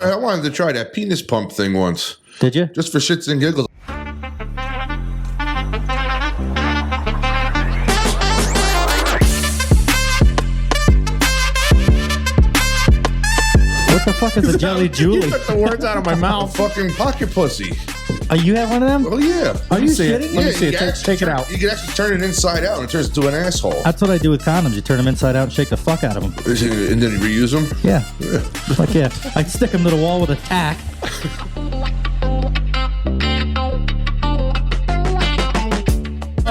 I wanted to try that penis pump thing once. Did you? Just for shits and giggles. What the fuck is a jelly Julie? You took the words out of my mouth. Fucking pocket pussy. Oh, you have one of them? Oh, yeah. Are you see it. shitting? Let me see it. you Take it out. You can actually turn it inside out and it turns into an asshole. That's what I do with condoms. You turn them inside out and shake the fuck out of them. And then you reuse them? Yeah. Like, yeah. I stick them to the wall with a tack.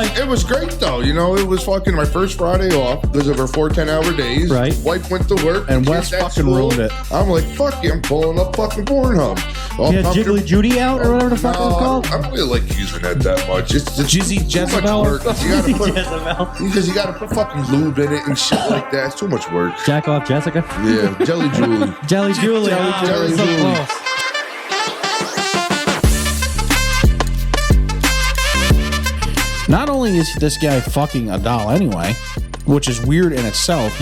It was great, though. You know, it was fucking my first Friday off because of our 4 10-hour days. Right. Wife went to work. And the Wes kids at fucking school. ruined it. I'm like, fuck you. I'm pulling up fucking Pornhub. All You had comfortable. Jiggly Judy out or whatever the fuck it was called? I don't really like using that much. It's Jizzy too much Jezebel. work. You gotta put, Jezebel. because you gotta put fucking lube in it and shit like that. It's too much work. Jack off Jessica. Yeah, Jelly Julie. Jelly Julie. Jelly Oh, we're so Julie. close. Not only is this guy fucking a doll anyway, which is weird in itself,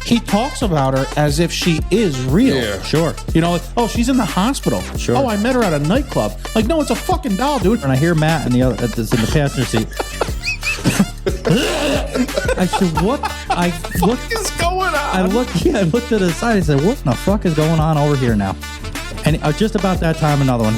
he talks about her as if she is real. Yeah. Sure. You know, like, oh, she's in the hospital. Sure. Oh, I met her at a nightclub. Like, no, it's a fucking doll, dude. And I hear Matt in the other, that's in the passenger seat. I said, what? What is going on? I looked to the side. I said, what the fuck is going on over here now? And just about that time, another one.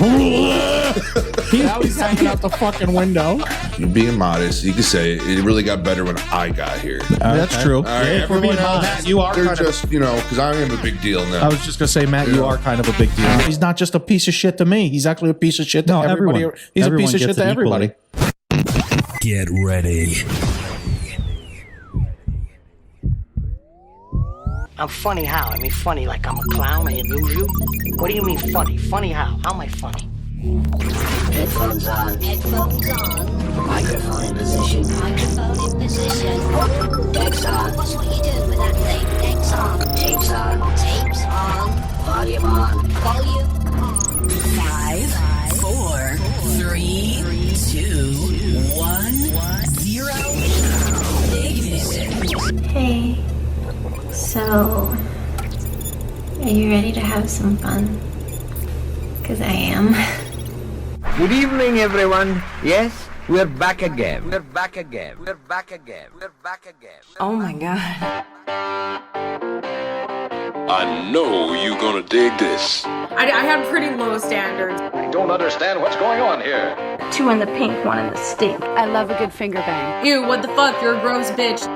Now he's hanging out the fucking window. You're being modest. You can say it. It really got better when I got here. That's true. All right, if we're being everyone else, honest, you are they're kind of- just, you know, because I am a big deal now. I was just gonna say, Matt, you are kind of a big deal. He's not just a piece of shit to me. He's actually a piece of shit to everybody. everyone. He's Everyone a piece of gets shit to it equally. everybody. Get ready. I'm funny how? I mean funny like I'm a clown, I amuse you? What do you mean funny? Funny how? How am I funny? Headphones on. Headphones on. Microphone in position. Microphone in position. Decks on. What's what you doing with that thing? Decks on. Tapes on. Tapes on. Volume on. Volume on. 5, 4, 3, 2, 1, 0. Ignition. Hey, so are you ready to have some fun? Because I am. Good evening, everyone. Yes, we're back again. We're back again. We're back again. We're back again. Oh my god. I know you're gonna dig this. I have pretty low standards. I don't understand what's going on here. 2 in the pink, 1 in the stink. I love a good finger bang. Ew, what the fuck? You're a gross bitch.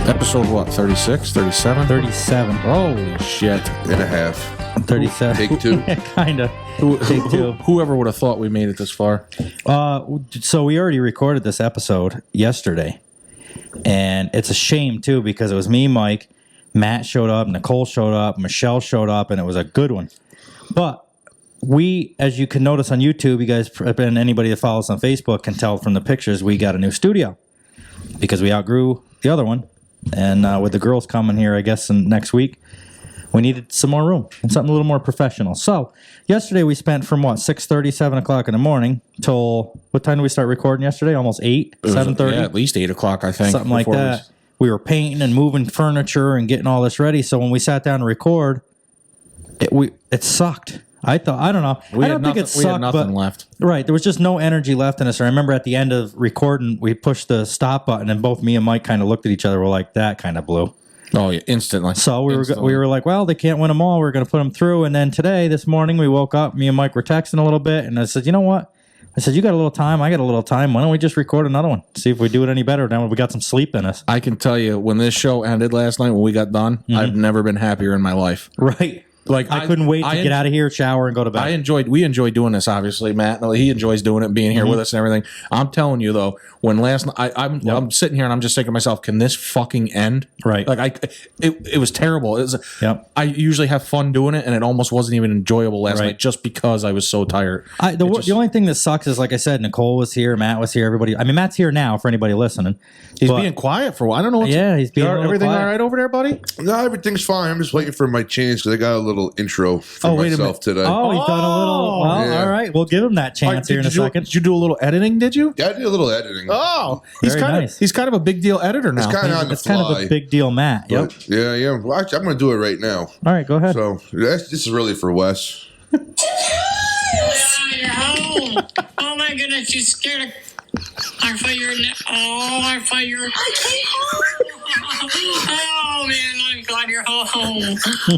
Episode what? 36, 37? 37. Holy shit! And a half. 37. Take 2. Kinda. Take 2. Whoever would have thought we made it this far? So we already recorded this episode yesterday, and it's a shame too because it was me, Mike, Matt showed up, Nicole showed up, Michelle showed up, and it was a good one. But we, as you can notice on YouTube, you guys and anybody that follows on Facebook can tell from the pictures, we got a new studio because we outgrew the other one, and with the girls coming here, I guess next week, we needed some more room and something a little more professional. So yesterday we spent from 6:30, 7 o'clock in the morning till what time did we start recording yesterday? Almost 8, 7:30? Yeah, at least 8 o'clock, I think. Something like before that. We were painting and moving furniture and getting all this ready. So when we sat down to record, it sucked. I don't know. I don't think it sucked, we had nothing but left. right, there was just no energy left in us. I remember at the end of recording, we pushed the stop button, and both me and Mike kind of looked at each other. We're like, that kind of blew. Oh yeah, instantly. So we were like, well, they can't win them all. We're going to put them through. And then this morning, we woke up. Me and Mike were texting a little bit, and I said, you know what? I said, you got a little time. I got a little time. Why don't we just record another one? See if we do it any better. Now we got some sleep in us. I can tell you, when this show ended last night, when we got done, I've never been happier in my life. Right. Like I couldn't wait to get out of here, shower, and go to bed. We enjoy doing this, obviously, Matt. He enjoys doing it, being here with us and everything. I'm telling you though, when last night I'm sitting here and I'm just thinking to myself, can this fucking end? Right. Like it was terrible. I usually have fun doing it, and it almost wasn't even enjoyable last night just because I was so tired. The only thing that sucks is, like I said, Nicole was here, Matt was here, everybody. I mean, Matt's here now for anybody listening. He's being quiet for a while. I don't know. He's being everything quiet. all right over there, buddy? No, everything's fine. I'm just waiting for my chance because I got a little intro for myself today. Oh, he's done a little. Well, all right. We'll give him that chance here in a second. Did you do a little editing? Did you? Yeah, I did a little editing. Oh, Very nice. He's kind of a big deal editor now. It's kind of on the It's fly. kind of a big deal, Matt. Yep. But, yeah. Well, actually, I'm going to do it right now. All right, go ahead. So this is really for Wes. You're home. Oh my goodness, you scared of. I thought you were. I thought you were. I came home. Oh man, I'm glad you're home.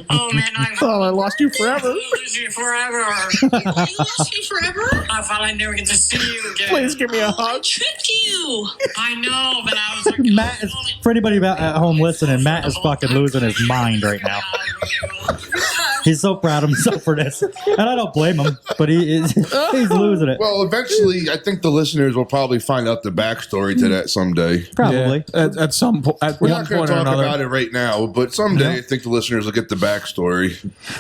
Oh man, I lost you forever. I lost you forever. You lost me forever? I thought I'd never get to see you again. Please give me a hug. I tricked you. I know, but I was like, Matt is, for anybody at home listening, Matt is fucking losing his mind right now. He's so proud of himself for this, and I don't blame him. But he's losing it. Well, eventually, I think the listeners will probably find out the backstory to that someday. Probably at some point. We're not going to talk about it right now, but someday I think the listeners will get the backstory.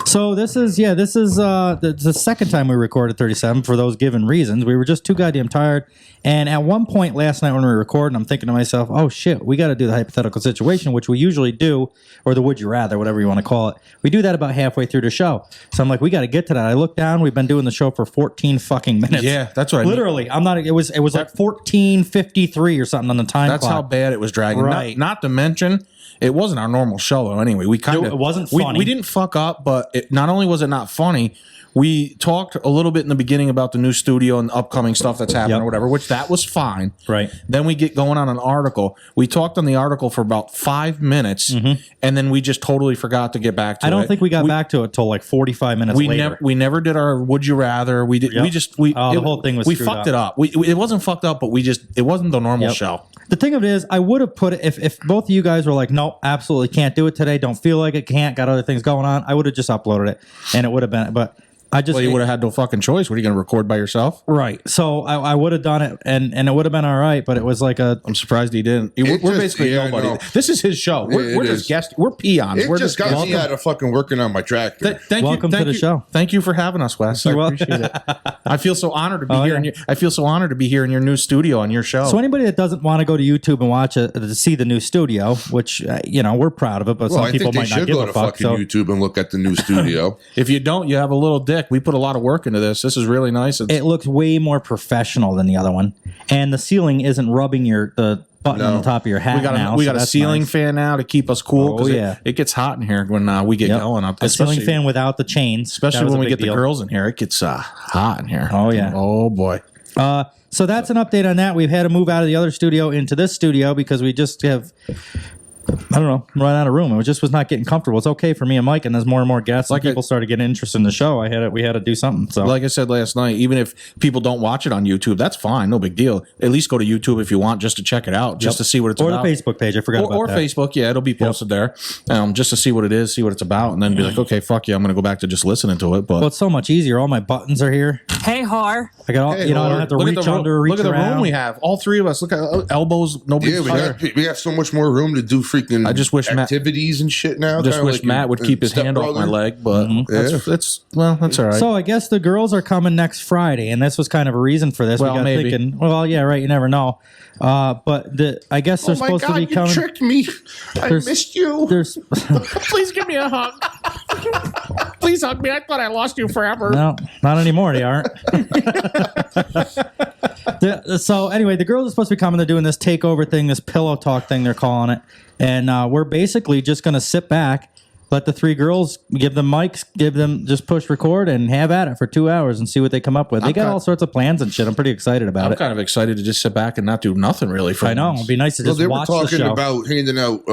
So this is the second time we recorded 37 for those given reasons. We were just too goddamn tired. And at one point last night when we were recording, I'm thinking to myself, oh shit, we got to do the hypothetical situation, which we usually do, or the would you rather, whatever you want to call it. We do that about halfway through the show. So I'm like, we got to get to that. I looked down. We've been doing the show for 14 fucking minutes. Yeah, that's what I literally. I'm not. It was like 14:53 or something on the time. That's clock. how bad it was dragging. Right. Not to mention, it wasn't our normal show though. Anyway, It wasn't funny. We didn't fuck up, but not only was it not funny. We talked a little bit in the beginning about the new studio and upcoming stuff that's happening or whatever, which that was fine. Right. Then we get going on an article. We talked on the article for about 5 minutes, and then we just totally forgot to get back to it. I don't think we got back to it till like 45 minutes later. We never did our would you rather. We did. Yep. The whole thing was we screwed fucked up. it up. It wasn't fucked up, but it wasn't the normal show. The thing of it is, I would have put it if both of you guys were like, no, absolutely can't do it today. Don't feel like it. Can't. Got other things going on. I would have just uploaded it, and it would have been. But you would have had no fucking choice. What are you going to record by yourself? Right. So I would have done it, and it would have been all right. But it was like I'm surprised he didn't. We're basically nobody. This is his show. We're just guests. We're peons. It just got me out of fucking working on my tractor. Welcome to the show. Thank you for having us, Wes. I appreciate it. I feel so honored to be here. I feel so honored to be here in your new studio on your show. So anybody that doesn't want to go to YouTube and watch it to see the new studio, which we're proud of it, but some people might not give a fuck. So YouTube and look at the new studio. If you don't, you have a little dick. We put a lot of work into this. This is really nice. It looks way more professional than the other one, and the ceiling isn't rubbing the button on the top of your hat. We got a ceiling fan now to keep us cool. Oh yeah, it gets hot in here when we get going up. A ceiling fan without the chains, especially when we get the girls in here. It gets hot in here. Oh yeah. Oh boy. So that's an update on that. We've had to move out of the other studio into this studio because we just have, I don't know, run out of room. It just was not getting comfortable. It's okay for me and Mike, and as more and more guests, people started getting interested in the show. We had to do something. So, like I said last night, even if people don't watch it on YouTube, that's fine, no big deal. At least go to YouTube if you want, just to check it out, just to see what it's about. Or the Facebook page. I forgot about that. Or Facebook, yeah, it'll be posted there, just to see what it is, see what it's about, and then be like, okay, fuck yeah, I'm gonna go back to just listening to it. But well, it's so much easier. All my buttons are here. Hey, whore. I got all. I don't have to reach under, reach around. Look at the room we have. All three of us. Look at elbows. Nobody's there. We got so much more room to do freaking. I just wish activities and shit now. I just wish Matt would keep his hand off my leg, but that's all right. So I guess the girls are coming next Friday, and this was kind of a reason for this. Well, we got maybe. thinking, well, yeah, right. You never know. But I guess they're supposed to be coming. You tricked me. I missed you. Please give me a hug. Please hug me. I thought I lost you forever. No, not anymore. They aren't. So anyway, the girls are supposed to be coming. They're doing this takeover thing, this pillow talk thing, they're calling it. And we're basically just going to sit back, let the three girls, give them mics, just push record and have at it for 2 hours and see what they come up with. They got all sorts of plans and shit. I'm pretty excited about it. I'm kind of excited to just sit back and not do nothing really. I know. It'd be nice to just watch the show. They were talking about handing out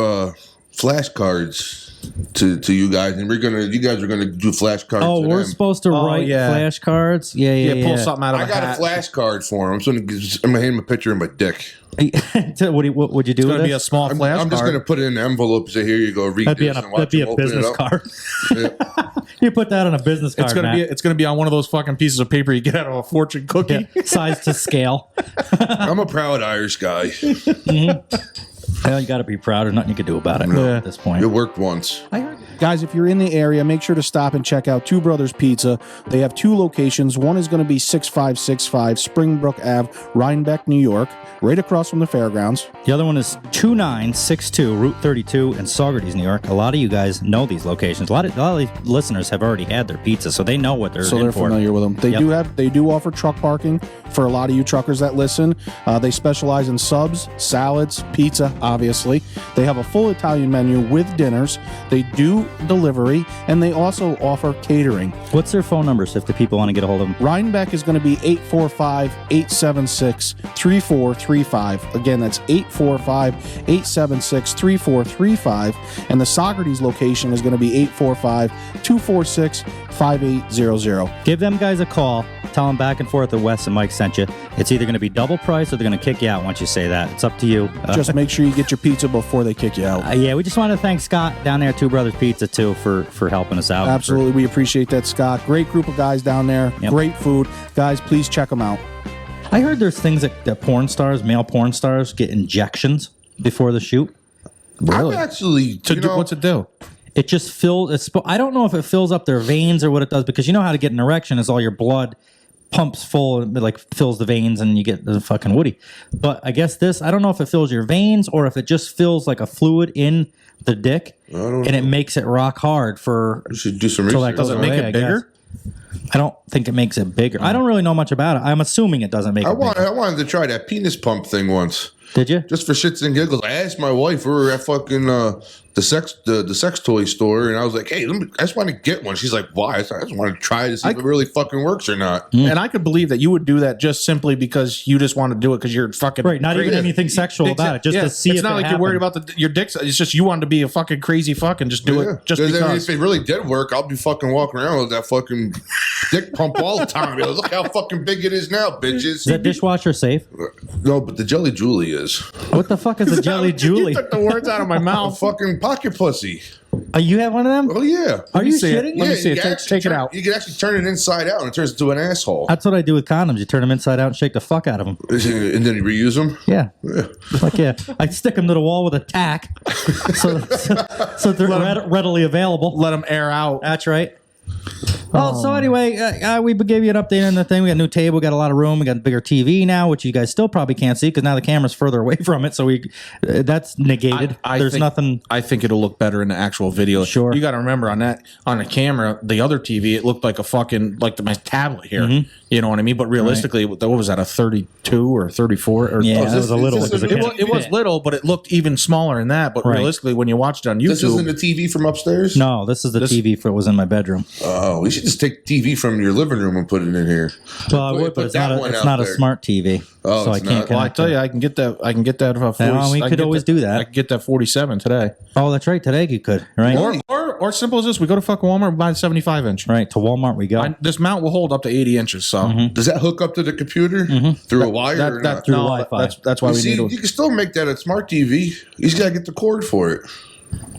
flashcards to you guys, and you guys are gonna do flashcards. Oh, we're supposed to write flashcards. Yeah. Pull something out of I got a flashcard for him. I'm gonna hand him a picture of my dick. What would you do? It's going to with be it? a small flash I'm just card. going to put it in an envelope and say, here you go, read That'd this and watch be them a open business it up. card. Yeah. You put that on a business card. It's going to be on one of those fucking pieces of paper you get out of a fortune cookie. Yeah, size to scale. I'm a proud Irish guy. Well, you got to be proud. There's nothing you can do about it at this point. It worked once. Guys, if you're in the area, make sure to stop and check out Two Brothers Pizza. They have 2 locations. One is going to be 6565 Springbrook Ave, Rhinebeck, New York, right across from the fairgrounds. The other one is 2962 Route 32 in Saugerties, New York. A lot of you guys know these locations. A lot of these listeners have already had their pizza, so they know what they're in for. Familiar with them. They do offer truck parking for a lot of you truckers that listen. They specialize in subs, salads, pizza, obviously. They have a full Italian menu with dinners. They do delivery, and they also offer catering. What's their phone numbers if the people want to get a hold of them? Rhinebeck is going to be 845-876-3435. Again, that's 845-876-3435. And the Saugerties location is going to be 845-246-5800. Give them guys a call. Tell them back and forth that Wes and Mike sent you. It's either going to be double price or they're going to kick you out once you say that. It's up to you. Just make sure you get your pizza before they kick you out. Yeah, we just want to thank Scott down there at Two Brothers Pizza, too, for helping us out. Absolutely. We appreciate that, Scott. Great group of guys down there. Yep. Great food. Guys, please check them out. I heard there's things that porn stars, male porn stars, get injections before the shoot. Really? I'm actually, What's it do? It just fills. I don't know if it fills up their veins or what it does, because you know how to get an erection is all your blood pumps full and like fills the veins and you get the fucking woody. But I guess I don't know if it fills your veins or if it just fills like a fluid in the dick and it makes it rock hard for. You should do some research. Does it make it bigger? I don't think it makes it bigger. I don't really know much about it. I'm assuming it doesn't make it bigger. I wanted to try that penis pump thing once. Did you? Just for shits and giggles. I asked my wife. We were at fucking the sex toy store, and I was like, "Hey, I just want to get one." She's like, "Why?" I just want to try to see if it really fucking works or not. And I could believe that you would do that just simply because you just want to do it because you're fucking right. Not even anything sexual about it. Just to see. It's not like you're worried about your dick. It's just you wanted to be a fucking crazy fuck and just do it just because. I mean, if it really did work, I'll be fucking walking around with that fucking dick pump all the time. Yo, look how fucking big it is now, bitches. Is that dishwasher safe? No, but the Jelly Julie is. What the fuck is a Jelly Julie? You took the words out of my mouth. Fucking pocket pussy. You have one of them? Oh yeah. Are you shitting? Let me see it. Take it out. You can actually turn it inside out and it turns into an asshole. That's what I do with condoms. You turn them inside out and shake the fuck out of them. And then you reuse them? Yeah. I stick them to the wall with a tack so they're readily available. Let them air out. That's right. Well, so anyway, we gave you an update on the thing. We got a new table, we got a lot of room, we got a bigger TV now, which you guys still probably can't see because now the camera's further away from it. So that's negated. There's nothing. I think it'll look better in the actual video. Sure. You got to remember on the camera, the other TV, it looked like a fucking my tablet here. Mm-hmm. You know what I mean? But realistically, what was that? A 32 or 34? Or, yeah, it was a little. It was little, but it looked even smaller than that. But realistically, when you watched it on YouTube, this isn't the TV from upstairs. No, this is the TV for what was in my bedroom. Oh, we should just take TV from your living room and put it in here. Well, I would, but it's not a smart TV. Oh, so I can't. Well, I tell you, I can get that. I can get that. We could always do that. I can get that 47 today. Oh, that's right. Today you could, right? Or simple as this: we go to fucking Walmart and buy the 75 inch. Right, to Walmart we go. This mount will hold up to 80 inches. So does that hook up to the computer through a wire? Or not? Through Wi-Fi. That's why we need. You can still make that a smart TV. You just gotta get the cord for it.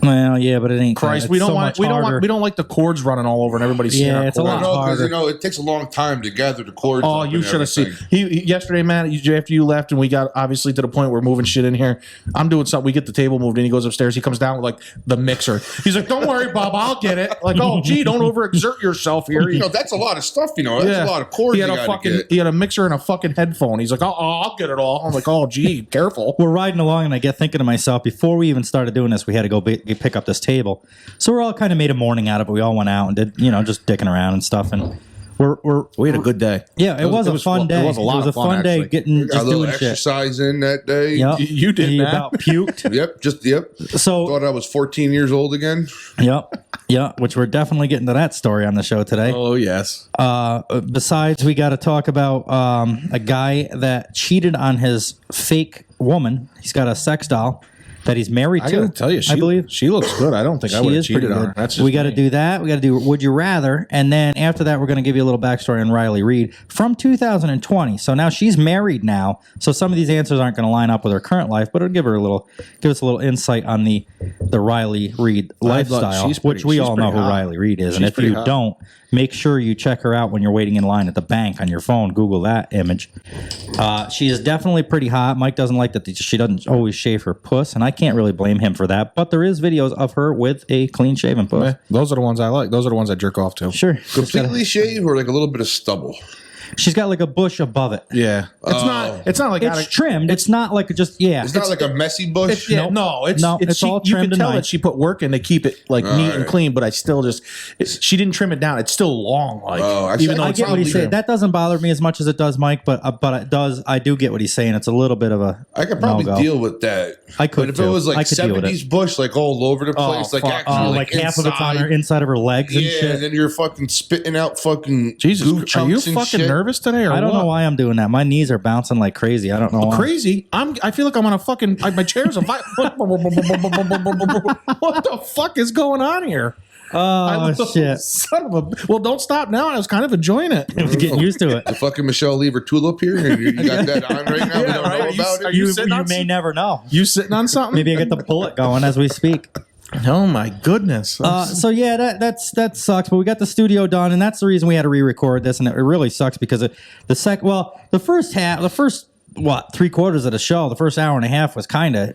Well, yeah, but it ain't. Christ, we don't want. We don't like the cords running all over and everybody seeing. Yeah, it's a lot harder. Because it takes a long time to gather the cords. Oh, you should have seen. Yesterday, man. After you left, and we got obviously to the point where we're moving shit in here. I'm doing something. We get the table moved in. He goes upstairs. He comes down with like the mixer. He's like, "Don't worry, Bob. I'll get it." Like, oh, gee, don't overexert yourself here. That's a lot of stuff. That's a lot of cords. He had a mixer and a fucking headphone. He's like, "Oh, I'll get it all." I'm like, "Oh, gee, careful." We're riding along, and I get thinking to myself, before we even started doing this, we had to go pick up this table. So we're all kind of made a morning out of it. We all went out and did, just dicking around and stuff. And we had a good day. Yeah, it was a fun day. It was a lot of fun. Fun day getting just doing exercise in that day. Yep. You did that. About puked. Yep. So thought I was 14 years old again. Yep. Which we're definitely getting to that story on the show today. Oh yes. Besides, we got to talk about a guy that cheated on his fake woman. He's got a sex doll. that he's married I to. gotta tell you, I believe she looks good. I don't think I she would have is pretty cheated on good. her. That's just We got to me. do that. We got to do Would You Rather, and then after that, we're going to give you a little backstory on Riley Reid from 2020. So now she's married now. So some of these answers aren't going to line up with her current life, but it'll give us a little insight on the Riley Reid lifestyle, which we all know who Riley Reid is. And if you don't, make sure you check her out when you're waiting in line at the bank on your phone. Google that image. She is definitely pretty hot. Mike doesn't like that she doesn't always shave her puss, and I can't really blame him for that. But there is videos of her with a clean-shaven puss. Those are the ones I like. Those are the ones I jerk off to. Sure. Completely shave or like a little bit of stubble? She's got like a bush above it. Yeah. It's not like it's trimmed. It's not like It's not like a messy bush. It's all trimmed. You can tell that she put work in to keep it like neat and clean. But I still she didn't trim it down. It's still long. Like even though I get what he's saying. That doesn't bother me as much as it does Mike. But it does. I do get what he's saying. It's a little bit of a. I could probably deal with that. I could. But if it was like 70s bush, like all over the place, like actually like half of it's on her inside of her legs and shit. And then you're fucking spitting out fucking Jesus. goo chunks Are you and fucking shit. nervous today? Or I don't know why I'm doing that. My knees are bouncing like crazy. I don't know why. Crazy? I feel like I'm on a fucking. My chair's a. What the fuck is going on here? Oh shit! Son of a. Well, don't stop now. I was kind of enjoying it. I was getting used to it. The fucking Michelle leave her tulip here, and you got that on right now. We don't know about it. You may never know. You sitting on something? Maybe I get the bullet going as we speak. Oh my goodness! So yeah, that sucks. But we got the studio done, and that's the reason we had to re-record this. And it really sucks because the first 3/4 of the show, the first hour and a half was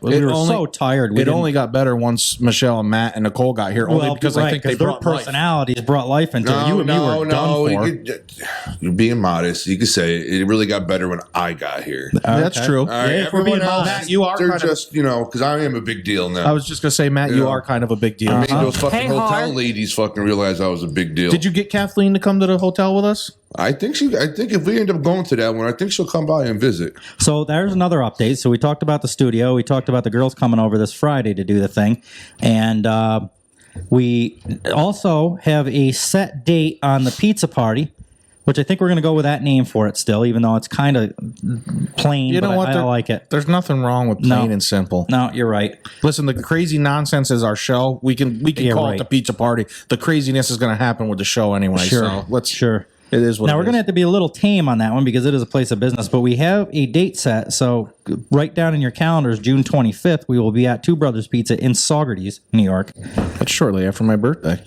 we were so tired. It only got better once Michelle and Matt and Nicole got here. Only because I think they their brought personalities brought life into it. You and me were done for. You're being modest. You could say it really got better when I got here. That's true. All right, if we're being else, honest, they're just because I am a big deal now. I was just gonna say, Matt, you are kind of a big deal. I made those fucking hotel ladies fucking realize I was a big deal. Did you get Kathleen to come to the hotel with us? I think if we end up going to that one, I think she'll come by and visit. So there's another update. So we talked about the studio. We talked about the girls coming over this Friday to do the thing. And we also have a set date on the pizza party, which I think we're going to go with that name for it still, even though it's kind of plain. You know what? I like it. There's nothing wrong with plain and simple. No, you're right. Listen, the crazy nonsense is our show. We can call it the pizza party. The craziness is going to happen with the show anyway. Sure. So it is what now we're going to have to be a little tame on that one because it is a place of business, but we have a date set. So write down in your calendars, June 25th, we will be at Two Brothers Pizza in Saugerties, New York. That's shortly after my birthday.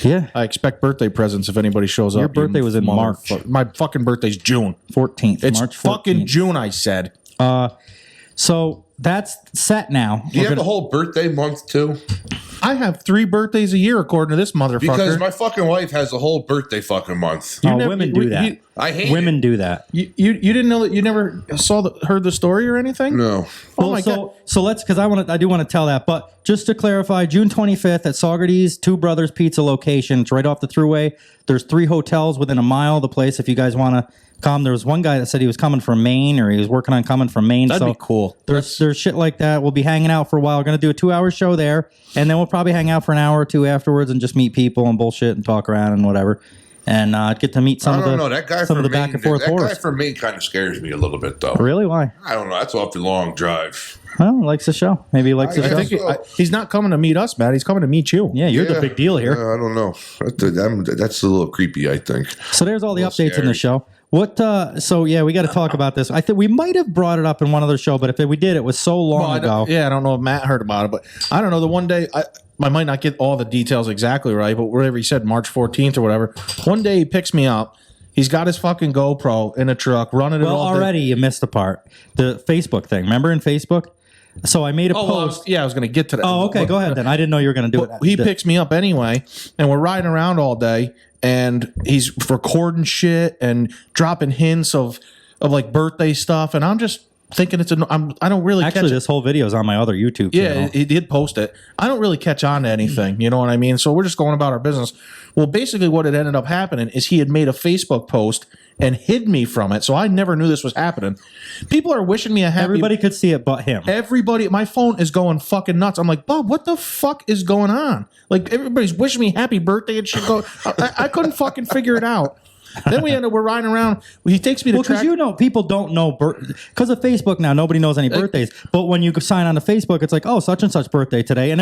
Yeah. I expect birthday presents if anybody shows up. Your birthday was in March. My fucking birthday's June 14th. It's March 14th. fucking June, I said. So that's set now. Do you have the whole birthday month too? I have 3 birthdays a year according to this motherfucker. Because my fucking wife has a whole birthday fucking month. Women do that. I hate women do that. You didn't know that? You never heard the story or anything? No. Oh my god. So let's, because I do want to tell that, but just to clarify, June 25th at Saugerties, Two Brothers Pizza location. It's right off the thruway. There's 3 hotels within a mile of the place if you guys want to come. There was one guy that said he was coming from Maine, or he was working on coming from Maine. That'd be cool. There's shit like that. We'll be hanging out for a while. We're going to do a 2-hour show there, and then we'll probably hang out for an hour or 2 afterwards and just meet people and bullshit and talk around and whatever. And get to meet some of the back and forth horrors. That guy from Maine kind of scares me a little bit, though. Really? Why? I don't know. That's off the long drive. Well, he likes the show. Maybe he likes the show. I think he's not coming to meet us, Matt. He's coming to meet you. Yeah, you're the big deal here. I don't know. That's a little creepy, I think. So there's all the updates in the show. So yeah, we got to talk about this. I think we might have brought it up in one other show, but if we did, it was so long ago. I don't know if Matt heard about it, but I don't know. The one day, I might not get all the details exactly right, but whatever he said, March 14th or whatever. One day he picks me up. He's got his fucking GoPro in a truck running it all day. Already you missed the part. The Facebook thing. Remember in Facebook? So I made a post. I was going to get to that. Oh, okay. Go ahead then. I didn't know you were going to do it. He picks me up anyway, and we're riding around all day, and he's recording shit and dropping hints of like birthday stuff, and I'm just thinking I don't really actually this whole video is on my other YouTube channel. Yeah, he did post it. I don't really catch on to anything, you know what I mean? So we're just going about our business. Well, basically what had ended up happening is he had made a Facebook post and hid me from it, so I never knew this was happening. People are wishing me a happy... Everybody could see it but him. Everybody... My phone is going fucking nuts. I'm like, Bob, what the fuck is going on? Like, everybody's wishing me happy birthday and shit. I couldn't fucking figure it out. Then we're riding around. He takes me to because people don't know because of Facebook now. Nobody knows any birthdays. But when you sign on to Facebook, it's like, oh, such and such birthday today, and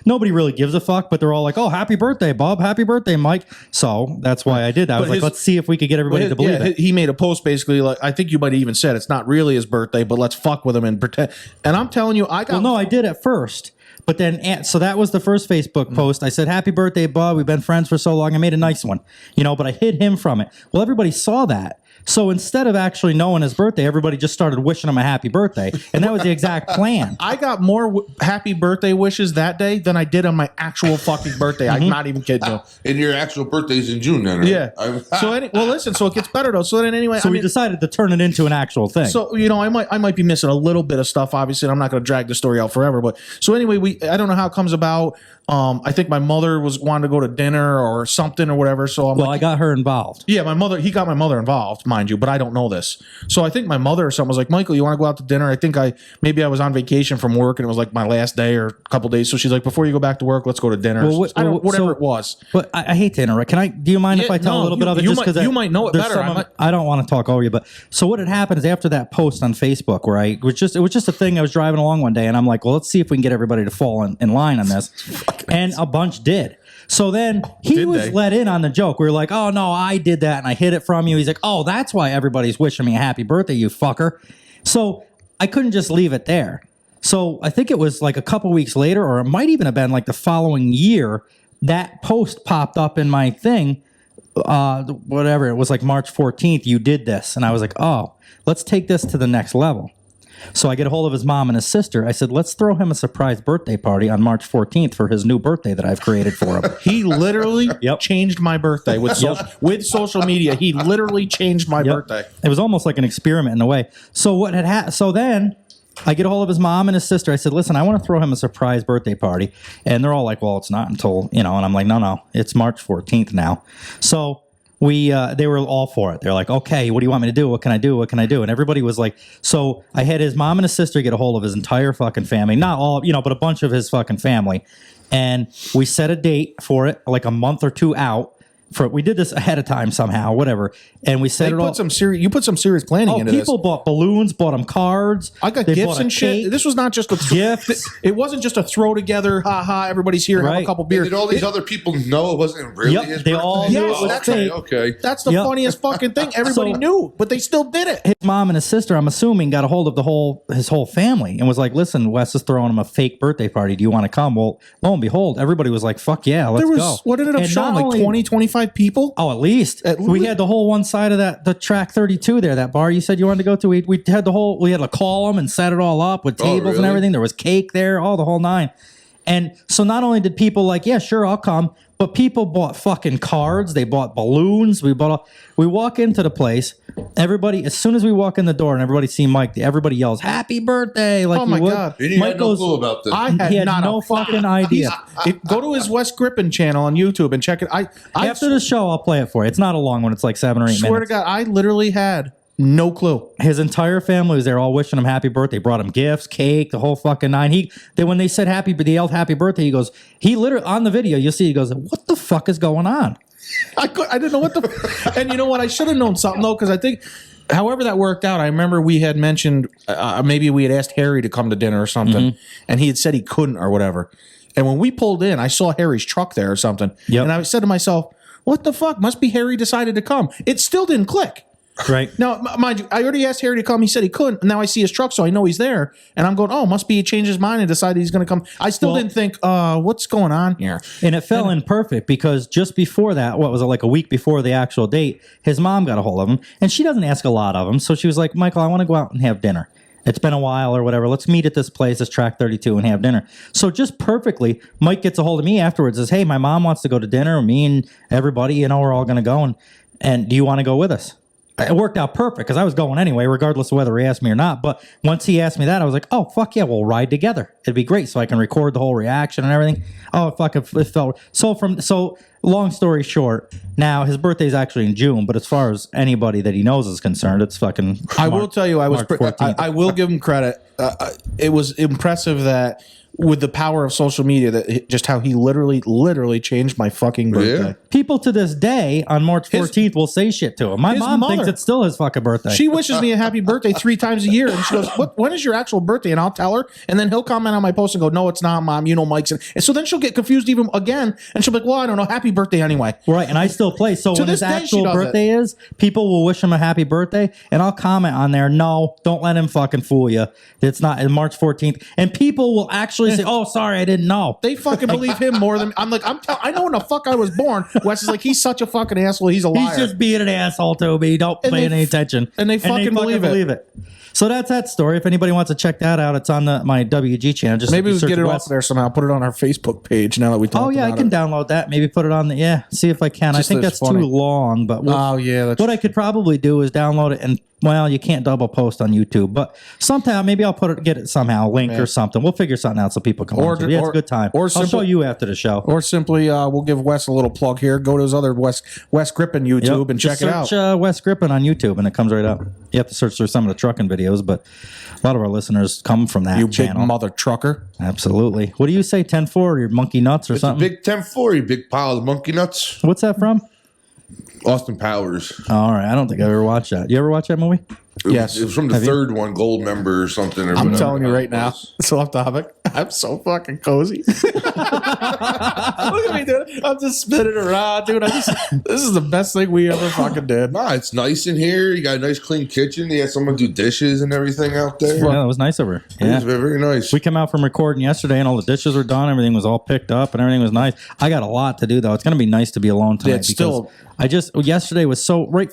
nobody really gives a fuck. But they're all like, oh, happy birthday, Bob. Happy birthday, Mike. So that's why I did that. I was like, let's see if we could get everybody to believe it. He made a post basically like, I think you might have even said it's not really his birthday, but let's fuck with him and pretend. And I'm telling you, I got. Well, no, I did at first. But then, so that was the first Facebook post. I said, happy birthday, Bob. We've been friends for so long. I made a nice one, but I hid him from it. Well, everybody saw that. So instead of actually knowing his birthday, everybody just started wishing him a happy birthday. And that was the exact plan. I got more happy birthday wishes that day than I did on my actual fucking birthday. I'm not even kidding you. And your actual birthday's in June then, right? Yeah. So listen, so it gets better though. So then anyway. So we decided to turn it into an actual thing. So, I might be missing a little bit of stuff, obviously, and I'm not going to drag the story out forever. But so anyway, I don't know how it comes about. I think my mother wanted to go to dinner or something or whatever. So I got her involved. Yeah, he got my mother involved, mind you, but I don't know this. So I think my mother or something was like, Michael, you want to go out to dinner? I think maybe I was on vacation from work and it was like my last day or a couple days. So she's like, before you go back to work, let's go to dinner. Whatever it was. But I hate to interrupt. Do you mind if I tell a little bit of it? Just because you might know it better. I don't want to talk over you, but so what had happened is after that post on Facebook where it was just a thing. I was driving along one day and I'm like, well, let's see if we can get everybody to fall in line on this. And a bunch did. So then he was let in on the joke. We were like, oh, no, I did that and I hid it from you. He's like, oh, that's why everybody's wishing me a happy birthday, you fucker. So I couldn't just leave it there. So I think it was like a couple weeks later, or it might even have been like the following year, that post popped up in my thing. Whatever, it was like March 14th, you did this. And I was like, oh, let's take this to the next level. So I get a hold of his mom and his sister. I said, let's throw him a surprise birthday party on March 14th for his new birthday that I've created for him. He literally changed my birthday with social media. He literally changed my birthday. It was almost like an experiment in a way. So what had so then I get a hold of his mom and his sister. I said, listen, I want to throw him a surprise birthday party. And they're all like, well, it's not until, and I'm like, no, it's March 14th now. So they were all for it. They're like, okay, what do you want me to do? What can I do? What can I do? And everybody was like, so I had his mom and his sister get a hold of his entire fucking family. Not all, but a bunch of his fucking family. And we set a date for it, like a month or two out. We did this ahead of time somehow, whatever, and we set it all. You put some serious planning into this. People bought balloons, bought them cards. I got gifts and shit. Cake. This was not just a gifts. It wasn't just a throw together. Ha ha! Everybody's here. Have a couple beers. Did all these other people know it wasn't really his birthday? They all knew it was fake. Okay, that's the funniest fucking thing. Everybody knew, but they still did it. His mom and his sister, I'm assuming, got a hold of his whole family and was like, "Listen, Wes is throwing him a fake birthday party. Do you want to come?" Well, lo and behold, everybody was like, "Fuck yeah, let's go." What ended up showing? Like 20, 25 people. Oh, at least we had the whole one side of the track 32 there, that bar you said you wanted to go to. We had we had to call them and set it all up with tables and everything. There was cake there, all the whole nine. And so not only did people like, yeah, sure, I'll come, but people bought fucking cards. They bought balloons. We walk into the place. Everybody, as soon as we walk in the door and everybody see Mike, everybody yells, "Happy birthday!" Like, oh my god! And he had no clue about this. He had no fucking idea. Go to his Wes Grippin channel on YouTube and check it. After the show, I'll play it for you. It's not a long one. It's like 7 or 8 minutes. Swear to God, I literally had no clue. His entire family was there, all wishing him happy birthday. Brought him gifts, cake, the whole fucking nine. When they said they yelled happy birthday. He literally on the video, you'll see. He goes, "What the fuck is going on?" I didn't know what and you know what? I should have known something though, because I think, however that worked out, I remember we had mentioned maybe we had asked Harry to come to dinner or something, and he had said he couldn't or whatever. And when we pulled in, I saw Harry's truck there or something, and I said to myself, "What the fuck? Must be Harry decided to come." It still didn't click. Right. Now, mind you, I already asked Harry to come. He said he couldn't. Now I see his truck, so I know he's there. And I'm going, oh, must be he changed his mind and decided he's going to come. I still didn't think, what's going on here? And it fell in perfect because just before that, what was it, like a week before the actual date, his mom got a hold of him. And she doesn't ask a lot of him. So she was like, Michael, I want to go out and have dinner. It's been a while or whatever. Let's meet at this place, this track 32, and have dinner. So just perfectly, Mike gets a hold of me afterwards, says, hey, my mom wants to go to dinner. Me and everybody, we're all going to go. And do you want to go with us? It worked out perfect because I was going anyway, regardless of whether he asked me or not. But once he asked me that, I was like, oh, fuck yeah, we'll ride together. It'd be great. So I can record the whole reaction and everything. Oh, fuck, it felt so long story short, now his birthday's actually in June, but as far as anybody that he knows is concerned, it's fucking I will tell you, I will give him credit. It was impressive that with the power of social media, that just how he literally changed my fucking birthday. Yeah. People to this day on March 14th will say shit to him. My his mom mother- thinks it's still his fucking birthday. She wishes me a happy birthday 3 times a year, and she goes, when is your actual birthday? And I'll tell her, and then he'll comment on my post and go, no, it's not, Mom. You know Mike's. And so then she'll get confused even again, and she'll be like, well, I don't know. Happy birthday anyway. Right, and I still play. So To when his this day, she actual does birthday is, people will wish him a happy birthday, and I'll comment on there, no, don't let him fucking fool you. It's not March 14th. And people will actually say, oh, sorry, I didn't know. They fucking believe him more than I'm like, I know when the fuck I was born. Wes is like, he's such a fucking asshole. He's a liar. He's just being an asshole to me. Don't pay any attention. And they fucking believe it. So that's that story. If anybody wants to check that out, it's on my WG channel. Just Maybe we search get it Wes. off there somehow. Put it on our Facebook page now that we talked Oh, yeah, I about can it. download that. Maybe put it on the, see if I can. Just I think that's that's funny. too long, but Oh, yeah. That's what I could probably do is download it and, well, you can't double post on YouTube, but sometime maybe I'll get it somehow, link or something. We'll figure something out so people can watch it. Yeah, it's a good time. Or I'll show you after the show. Or simply, we'll give Wes a little plug here. Go to his other Wes Grippin YouTube and Just check it out. search Wes Grippin on YouTube and it comes right up. You have to search through some of the trucking videos, but a lot of our listeners come from that You channel. big mother trucker. Absolutely. What do you say, 10-4 or your monkey nuts or It's something? a big 10-4, you big pile of monkey nuts. What's that from? Austin Powers. All right. I don't think I ever watched that. You ever watch that movie? Yes. It was from the Have you? third one, Gold Member or something. Or I'm whatever telling you it right now, was. it's off topic. I'm so fucking cozy. Look at me, dude. I'm just spinning around, dude. This is the best thing we ever fucking did. Nah, it's nice in here. You got a nice clean kitchen. You had someone do dishes and everything out there. Yeah, that was nice of her. It Yeah. was very nice. We came out from recording yesterday and all the dishes were done. Everything was all picked up and everything was nice. I got a lot to do though. It's going to be nice to be alone tonight. It's still- Yesterday was so right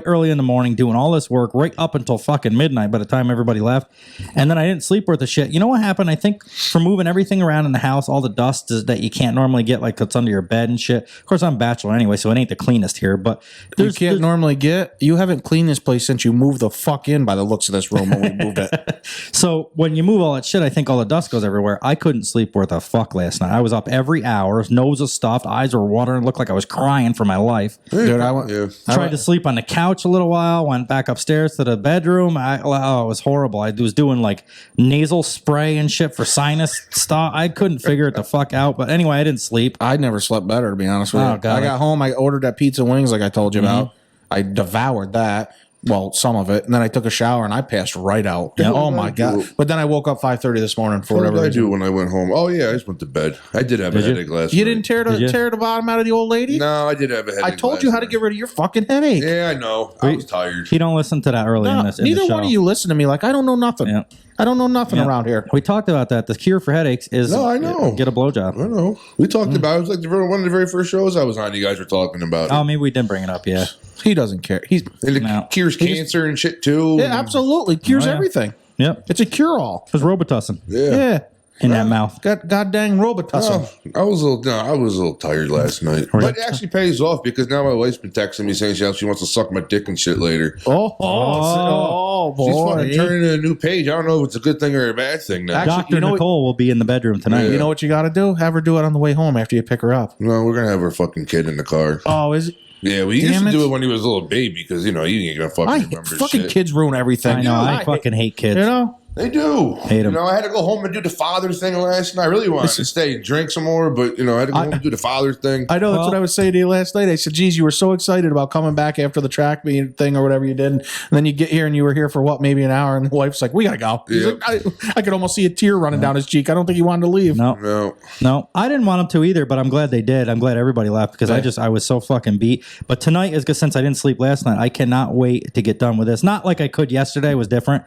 early in the morning doing all this work right up until fucking midnight by the time everybody left. And then I didn't sleep worth a shit. You know what happened? I think from moving everything around in the house, all the dust that you can't normally get, like that's under your bed and shit. Of course, I'm a bachelor anyway, so it ain't the cleanest here, but You can't normally get. You haven't cleaned this place since you moved the fuck in by the looks of this room when we moved it. So when you move all that shit, I think all the dust goes everywhere. I couldn't sleep worth a fuck last night. I was up every hour, nose was stuffed, eyes were watering, looked like I was crying for my life. Dude, I went. Yeah. Tried to sleep on the couch a little while, went back upstairs to the bedroom. It was horrible. I was doing like nasal spray and shit for sinus stuff. I couldn't figure it the fuck out. But anyway, I didn't sleep. I never slept better, to be honest with you. Oh, God. I got home. I ordered that pizza wings like I told you about. I devoured that. Well, some of it. And then I took a shower and I passed right out. Yep. Oh, my God. But then I woke up 5:30 this morning for What whatever did I reason. do when I went home? Oh, yeah, I just went to bed. I did have a Did you? headache last You night. didn't tear Did you? the bottom out of the old lady? No, I did have a headache. I told you how to get rid of your fucking headache. Yeah, I know. I was tired. He don't listen to that early in No, this. In the neither show. one of you listen to me. Like, I don't know nothing. Yeah. I don't know nothing Yeah. around here. We talked about that. The cure for headaches is No, I know. get a blowjob. I know. We talked about it. It was like one of the very first shows I was on. You guys were talking about it. Oh, maybe we didn't bring it up. Yeah. He doesn't care. He's And it No. cures cancer and shit too. yeah, absolutely cures Oh, yeah. everything. Yep. It's a cure all. It was Robitussin Yeah. in that mouth. Got goddamn Robitussin. I was a little tired last night, but it actually pays off because now my wife's been texting me saying she wants to suck my dick and shit later. Oh, She's boy. fucking turning a new page. I don't know if it's a good thing or a bad thing now. Actually, Dr. you know what- Nicole will be in the bedroom tonight. You know what you got to do? Have her do it on the way home after you pick her up. No, we're gonna have our fucking kid in the car. Oh, is it? Yeah, we used Damn to it. do it when he was a little baby because you ain't gonna fucking remember Fucking shit. kids ruin everything. I know. I fucking hate kids. You know? They do. Hate 'em. You know, I had to go home and do the father thing last night. I really wanted to stay and drink some more, but I had to go home and do the father thing. I know that's Well- what I was saying to you last night. I said, geez, you were so excited about coming back after the track meet thing or whatever you did. And then you get here and you were here for what, maybe an hour. And the wife's like, we got to go. He's Yep. like, I could almost see a tear running down his cheek. I don't think he wanted to leave. No. No. I didn't want them to either, but I'm glad they did. I'm glad everybody left because I was so fucking beat. But tonight is good since I didn't sleep last night. I cannot wait to get done with this. Not like I could yesterday, it was different.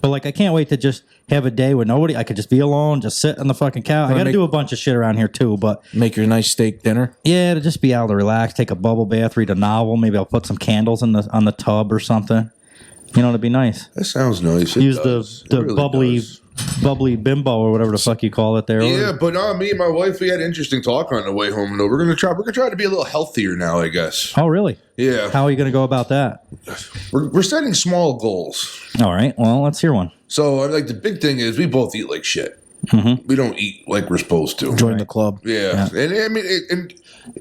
But like I can't wait to just have a day with nobody. I could just be alone, just sit on the fucking couch. I got to do a bunch of shit around here too, but Make your nice steak dinner. yeah, to just be able to relax, take a bubble bath, read a novel. Maybe I'll put some candles on the tub or something. You know, it'd be nice. That sounds nice. It Use does. the It really bubbly does. bubbly bimbo or whatever the fuck you call it there. Yeah, but me and my wife, we had interesting talk on the way home. No, we're gonna try to be a little healthier now, I guess. Oh, really? Yeah. How are you going to go about that? We're setting small goals. All right. Well, let's hear one. So like the big thing is we both eat like shit. We don't eat like we're supposed to. Join the club. Yeah. And I mean,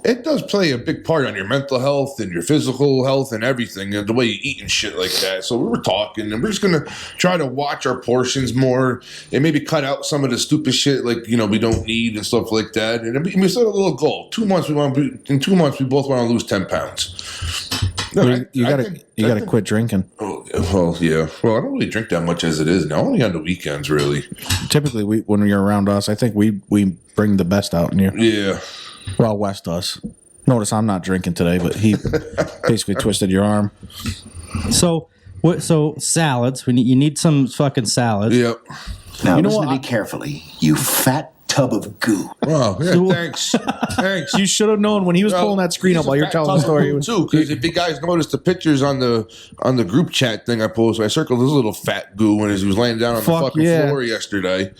it does play a big part on your mental health and your physical health and everything, and the way you eat and shit like that. So we were talking, and we're just gonna try to watch our portions more and maybe cut out some of the stupid shit like we don't need and stuff like that. And we set a little goal. 2 months in 2 months we both want to lose 10 pounds. No, you gotta quit drinking. Oh, well, yeah. Well, I don't really drink that much as it is now. Only on the weekends, really. Typically, when you're around us, I think we bring the best out in you. Yeah. Well, Wes does. Notice I'm not drinking today, but he basically twisted your arm. So salads. You need some fucking salads. Yep. Now listen to me carefully, you fat tub of goo. Oh, yeah, thanks. Thanks. You should have known when he was pulling that screen up while you're telling the story. Too, because if you guys noticed the pictures on the group chat thing I posted, I circled this little fat goo when he was laying down on the fucking floor yesterday.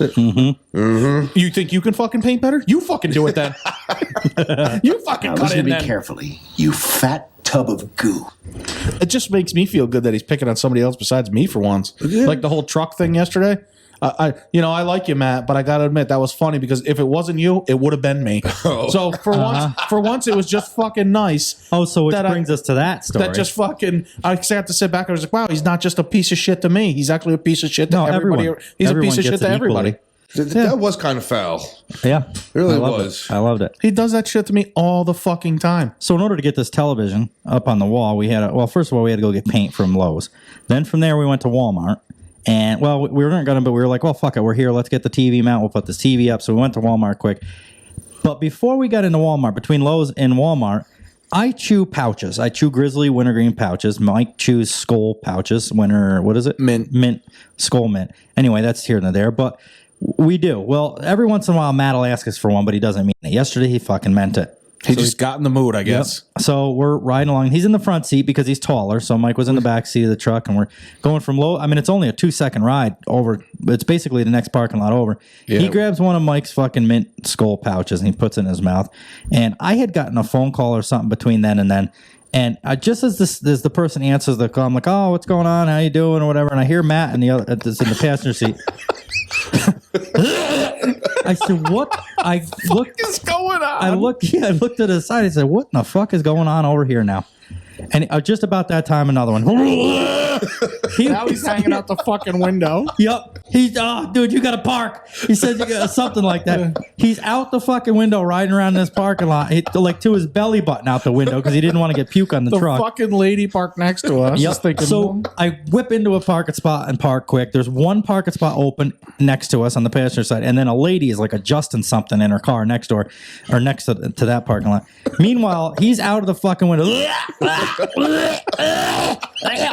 You think you can fucking paint better? You fucking do it then. You fucking cut listen it to me then. carefully, you fat tub of goo. It just makes me feel good that he's picking on somebody else besides me for once. Yeah. Like the whole truck thing yesterday. I like you, Matt, but I gotta admit that was funny because if it wasn't you, it would have been me. Oh. So for once, it was just fucking nice. Oh, so which brings us to that story. That just fucking. I had to sit back and I was like, wow, he's not just a piece of shit to me. He's actually a piece of shit to everybody. Everyone. He's Everyone a piece of gets shit to it everybody. That was kind of foul. Yeah, it really was. I loved it. He does that shit to me all the fucking time. So in order to get this television up on the wall, first of all, we had to go get paint from Lowe's. Then from there, we went to Walmart. And, we weren't going to, but we were like, well, fuck it. We're here. Let's get the TV mount. We'll put this TV up. So we went to Walmart quick. But before we got into Walmart, between Lowe's and Walmart, I chew pouches. I chew Grizzly wintergreen pouches. Mike chews Skull pouches. What is it? Mint. Skull mint. Anyway, that's here and there. But we do. Well, every once in a while, Matt will ask us for one, but he doesn't mean it. Yesterday, he fucking meant it. He just got in the mood, I guess. Yep. So we're riding along. He's in the front seat because he's taller. So Mike was in the back seat of the truck, and we're going from low. I mean, it's only a 2-second ride over. It's basically the next parking lot over. Yeah. He grabs one of Mike's fucking mint skull pouches and he puts it in his mouth. And I had gotten a phone call or something between then and then. And just as the person answers the call, I'm like, "Oh, what's going on? How you doing?" or whatever. And I hear Matt in the passenger seat. I said, "What?" What is going on? I looked to the side. I said, "What in the fuck is going on over here now?" And just about that time, another one. Now he's hanging out the fucking window. Yep. Dude, you got to park. He said something like that. He's out the fucking window riding around this parking lot, like to his belly button out the window because he didn't want to get puke on the truck. The fucking lady parked next to us. Yep. So I whip into a parking spot and park quick. There's one parking spot open next to us on the passenger side, and then a lady is like adjusting something in her car next door or next to that parking lot. Meanwhile, he's out of the fucking window.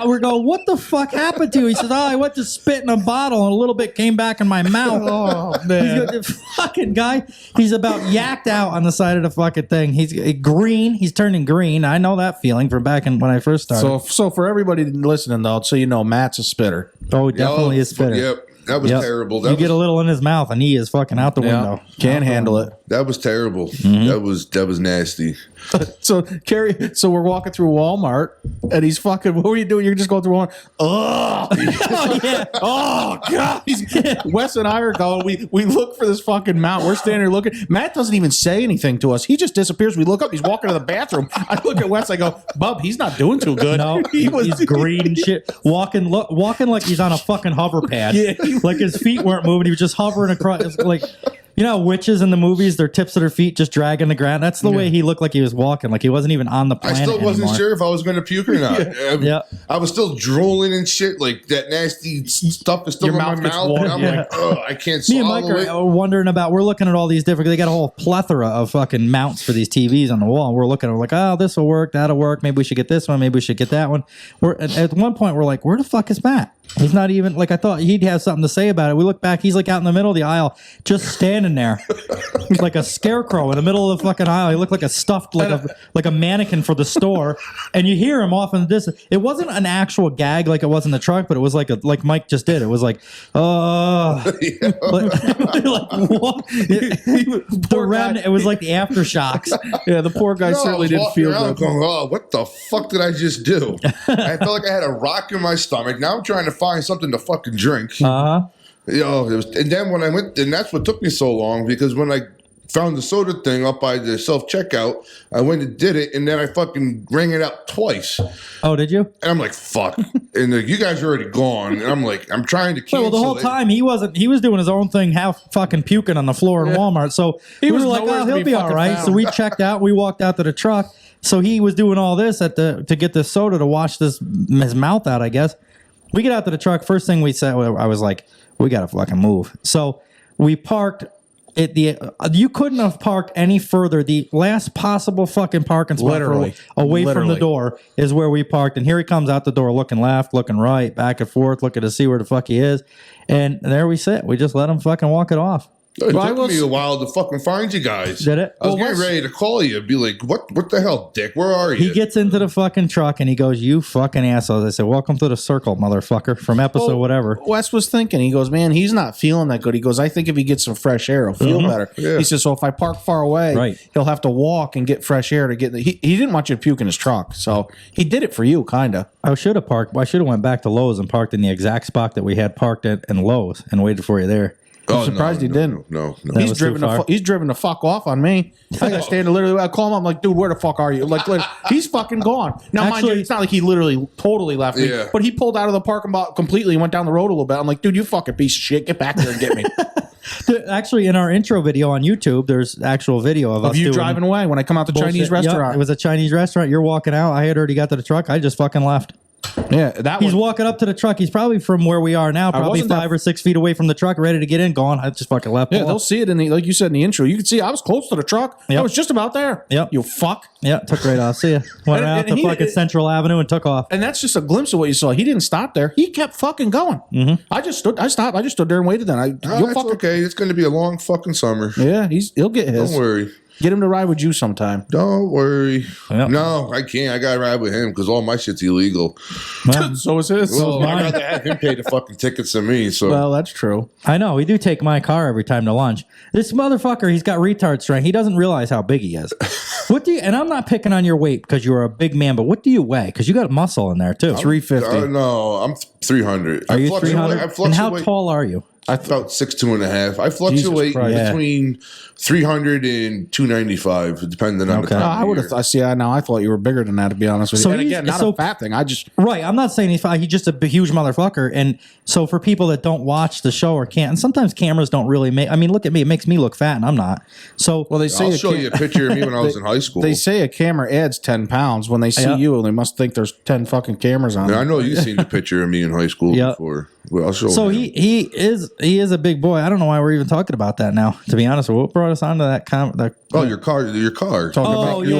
We're going, what the fuck happened to you? He says, I went to spit in a bottle and a little bit came back in my mouth. Oh, man. The fucking guy, he's about yacked out on the side of the fucking thing. He's green. He's turning green. I know that feeling from back when I first started. So for everybody listening, though, so you know, Matt's a spitter. Oh, definitely a spitter. Yep. That was terrible. Get a little in his mouth and he is fucking out the window. Can't handle it. That was terrible. Mm-hmm. That was nasty. So we're walking through Walmart and he's fucking, what were you doing? You're just going through Walmart. Oh, yeah. Oh God. Wes and I are going, we look for this fucking mount. We're standing there looking. Matt doesn't even say anything to us. He just disappears. We look up, he's walking to the bathroom. I look at Wes, I go, Bub, he's not doing too good. No, he's green shit. Walking like he's on a fucking hover pad. Yeah. Like his feet weren't moving. He was just hovering across. Like, you know, witches in the movies, their tips of their feet just dragging the ground. That's the way he looked like he was walking. Like he wasn't even on the planet. I still wasn't anymore. sure if I was going to puke or not. I was still drooling and shit. Like that nasty stuff is still in my mouth. And I'm like, oh, I can't swallow Me and Mike are wondering about. We're looking at all these different. They got a whole plethora of fucking mounts for these TVs on the wall. We're looking at. We're like, oh, this will work. That'll work. Maybe we should get this one. Maybe we should get that one. We're at one point. We're like, where the fuck is Matt? He's not even like I thought he'd have something to say about it. We look back, he's like out in the middle of the aisle, just standing there. He's like a scarecrow in the middle of the fucking aisle. He looked like a stuffed, like a mannequin for the store. And you hear him off in the distance. It wasn't an actual gag like it was in the truck, but it was like Mike just did. It was like, like what? It was like the aftershocks. Yeah, the poor guy certainly didn't feel good. Going, oh, what the fuck did I just do? I felt like I had a rock in my stomach. Now I'm trying to find something to fucking drink. And then when I went, and that's what took me so long, because when I found the soda thing up by the self-checkout, I went and did it, and then I fucking rang it out twice. Oh, did you? And I'm like, fuck. And you guys are already gone. And I'm like, I'm trying to cancel the whole time he was doing his own thing, half fucking puking on the floor in Walmart. So we were like, oh, he'll be all right. So we checked out. We walked out to the truck. So he was doing all this to get this soda to wash his mouth out, I guess. We get out to the truck. First thing we said, I was like, we got to fucking move. So we parked you couldn't have parked any further. The last possible fucking parking spot away from the door is where we parked. And here he comes out the door, looking left, looking right, back and forth, looking to see where the fuck he is. And there we sit. We just let him fucking walk it off. It took me a while to fucking find you guys. Did it? I was getting ready to call you, be like, what the hell, Dick? Where are you? He gets into the fucking truck and he goes, you fucking assholes. I said, welcome to the circle, motherfucker, from episode whatever. Wes was thinking, he goes, man, he's not feeling that good. He goes, I think if he gets some fresh air, he'll feel better. Yeah. He says, so if I park far away, he'll have to walk and get fresh air to get he didn't want you to puke in his truck. So he did it for you, kind of. I should have went back to Lowe's and parked in the exact spot that we had parked at in Lowe's and waited for you there. I'm surprised he didn't. No. He's driven the fuck off on me. I got to stand literally. I call him. I'm like, dude, where the fuck are you? Like, he's fucking gone. Now, mind you, it's not like he literally totally left me, but he pulled out of the parking lot completely and went down the road a little bit. I'm like, dude, you fucking piece of shit. Get back there and get me. Actually, in our intro video on YouTube, there's actual video of us you driving away when I come out the Chinese restaurant. Yep, it was a Chinese restaurant. You're walking out. I had already got to the truck. I just fucking left. Yeah, he's walking up to the truck. He's probably from where we are now, probably 5 or 6 feet away from the truck, ready to get in. Gone. I just fucking left. Yeah, they'll see it in the, like you said in the intro. You can see I was close to the truck. I was just about there. Yep. You fuck. Yeah, took right off. See ya. Went out to fucking Central Avenue and took off. And that's just a glimpse of what you saw. He didn't stop there. He kept fucking going. Mm-hmm. I just stood there and waited. Then that's okay. It's going to be a long fucking summer. Yeah, he'll get his. Don't worry. Get him to ride with you sometime. Don't worry. Yep. No, I can't. I got to ride with him because all my shit's illegal. So is his. Well, I'd rather have him pay the fucking tickets than me. So. Well, that's true. I know. We do take my car every time to lunch. This motherfucker, he's got retard strength. He doesn't realize how big he is. And I'm not picking on your weight because you're a big man, but what do you weigh? Because you got muscle in there too. 350. No, I'm 300. Are you 300? And how tall are you? I felt 6'2.5". I fluctuate between 300 and 295, depending on the time. I would have. I thought you were bigger than that. To be honest with you. And again, not a fat thing. I'm not saying he's fat. He's just a huge motherfucker. And so for people that don't watch the show or can't, and sometimes cameras don't really make. I mean, look at me. It makes me look fat, and I'm not. So they say I'll show you a picture of me when I was in high school. They say a camera adds 10 pounds when they see you. They must think there's 10 fucking cameras on. I know you've seen the picture of me in high school before. Well, I'll show. So he is a big boy. I don't know why we're even talking about that now. To be honest, what brought us onto that? Your car. Talking about you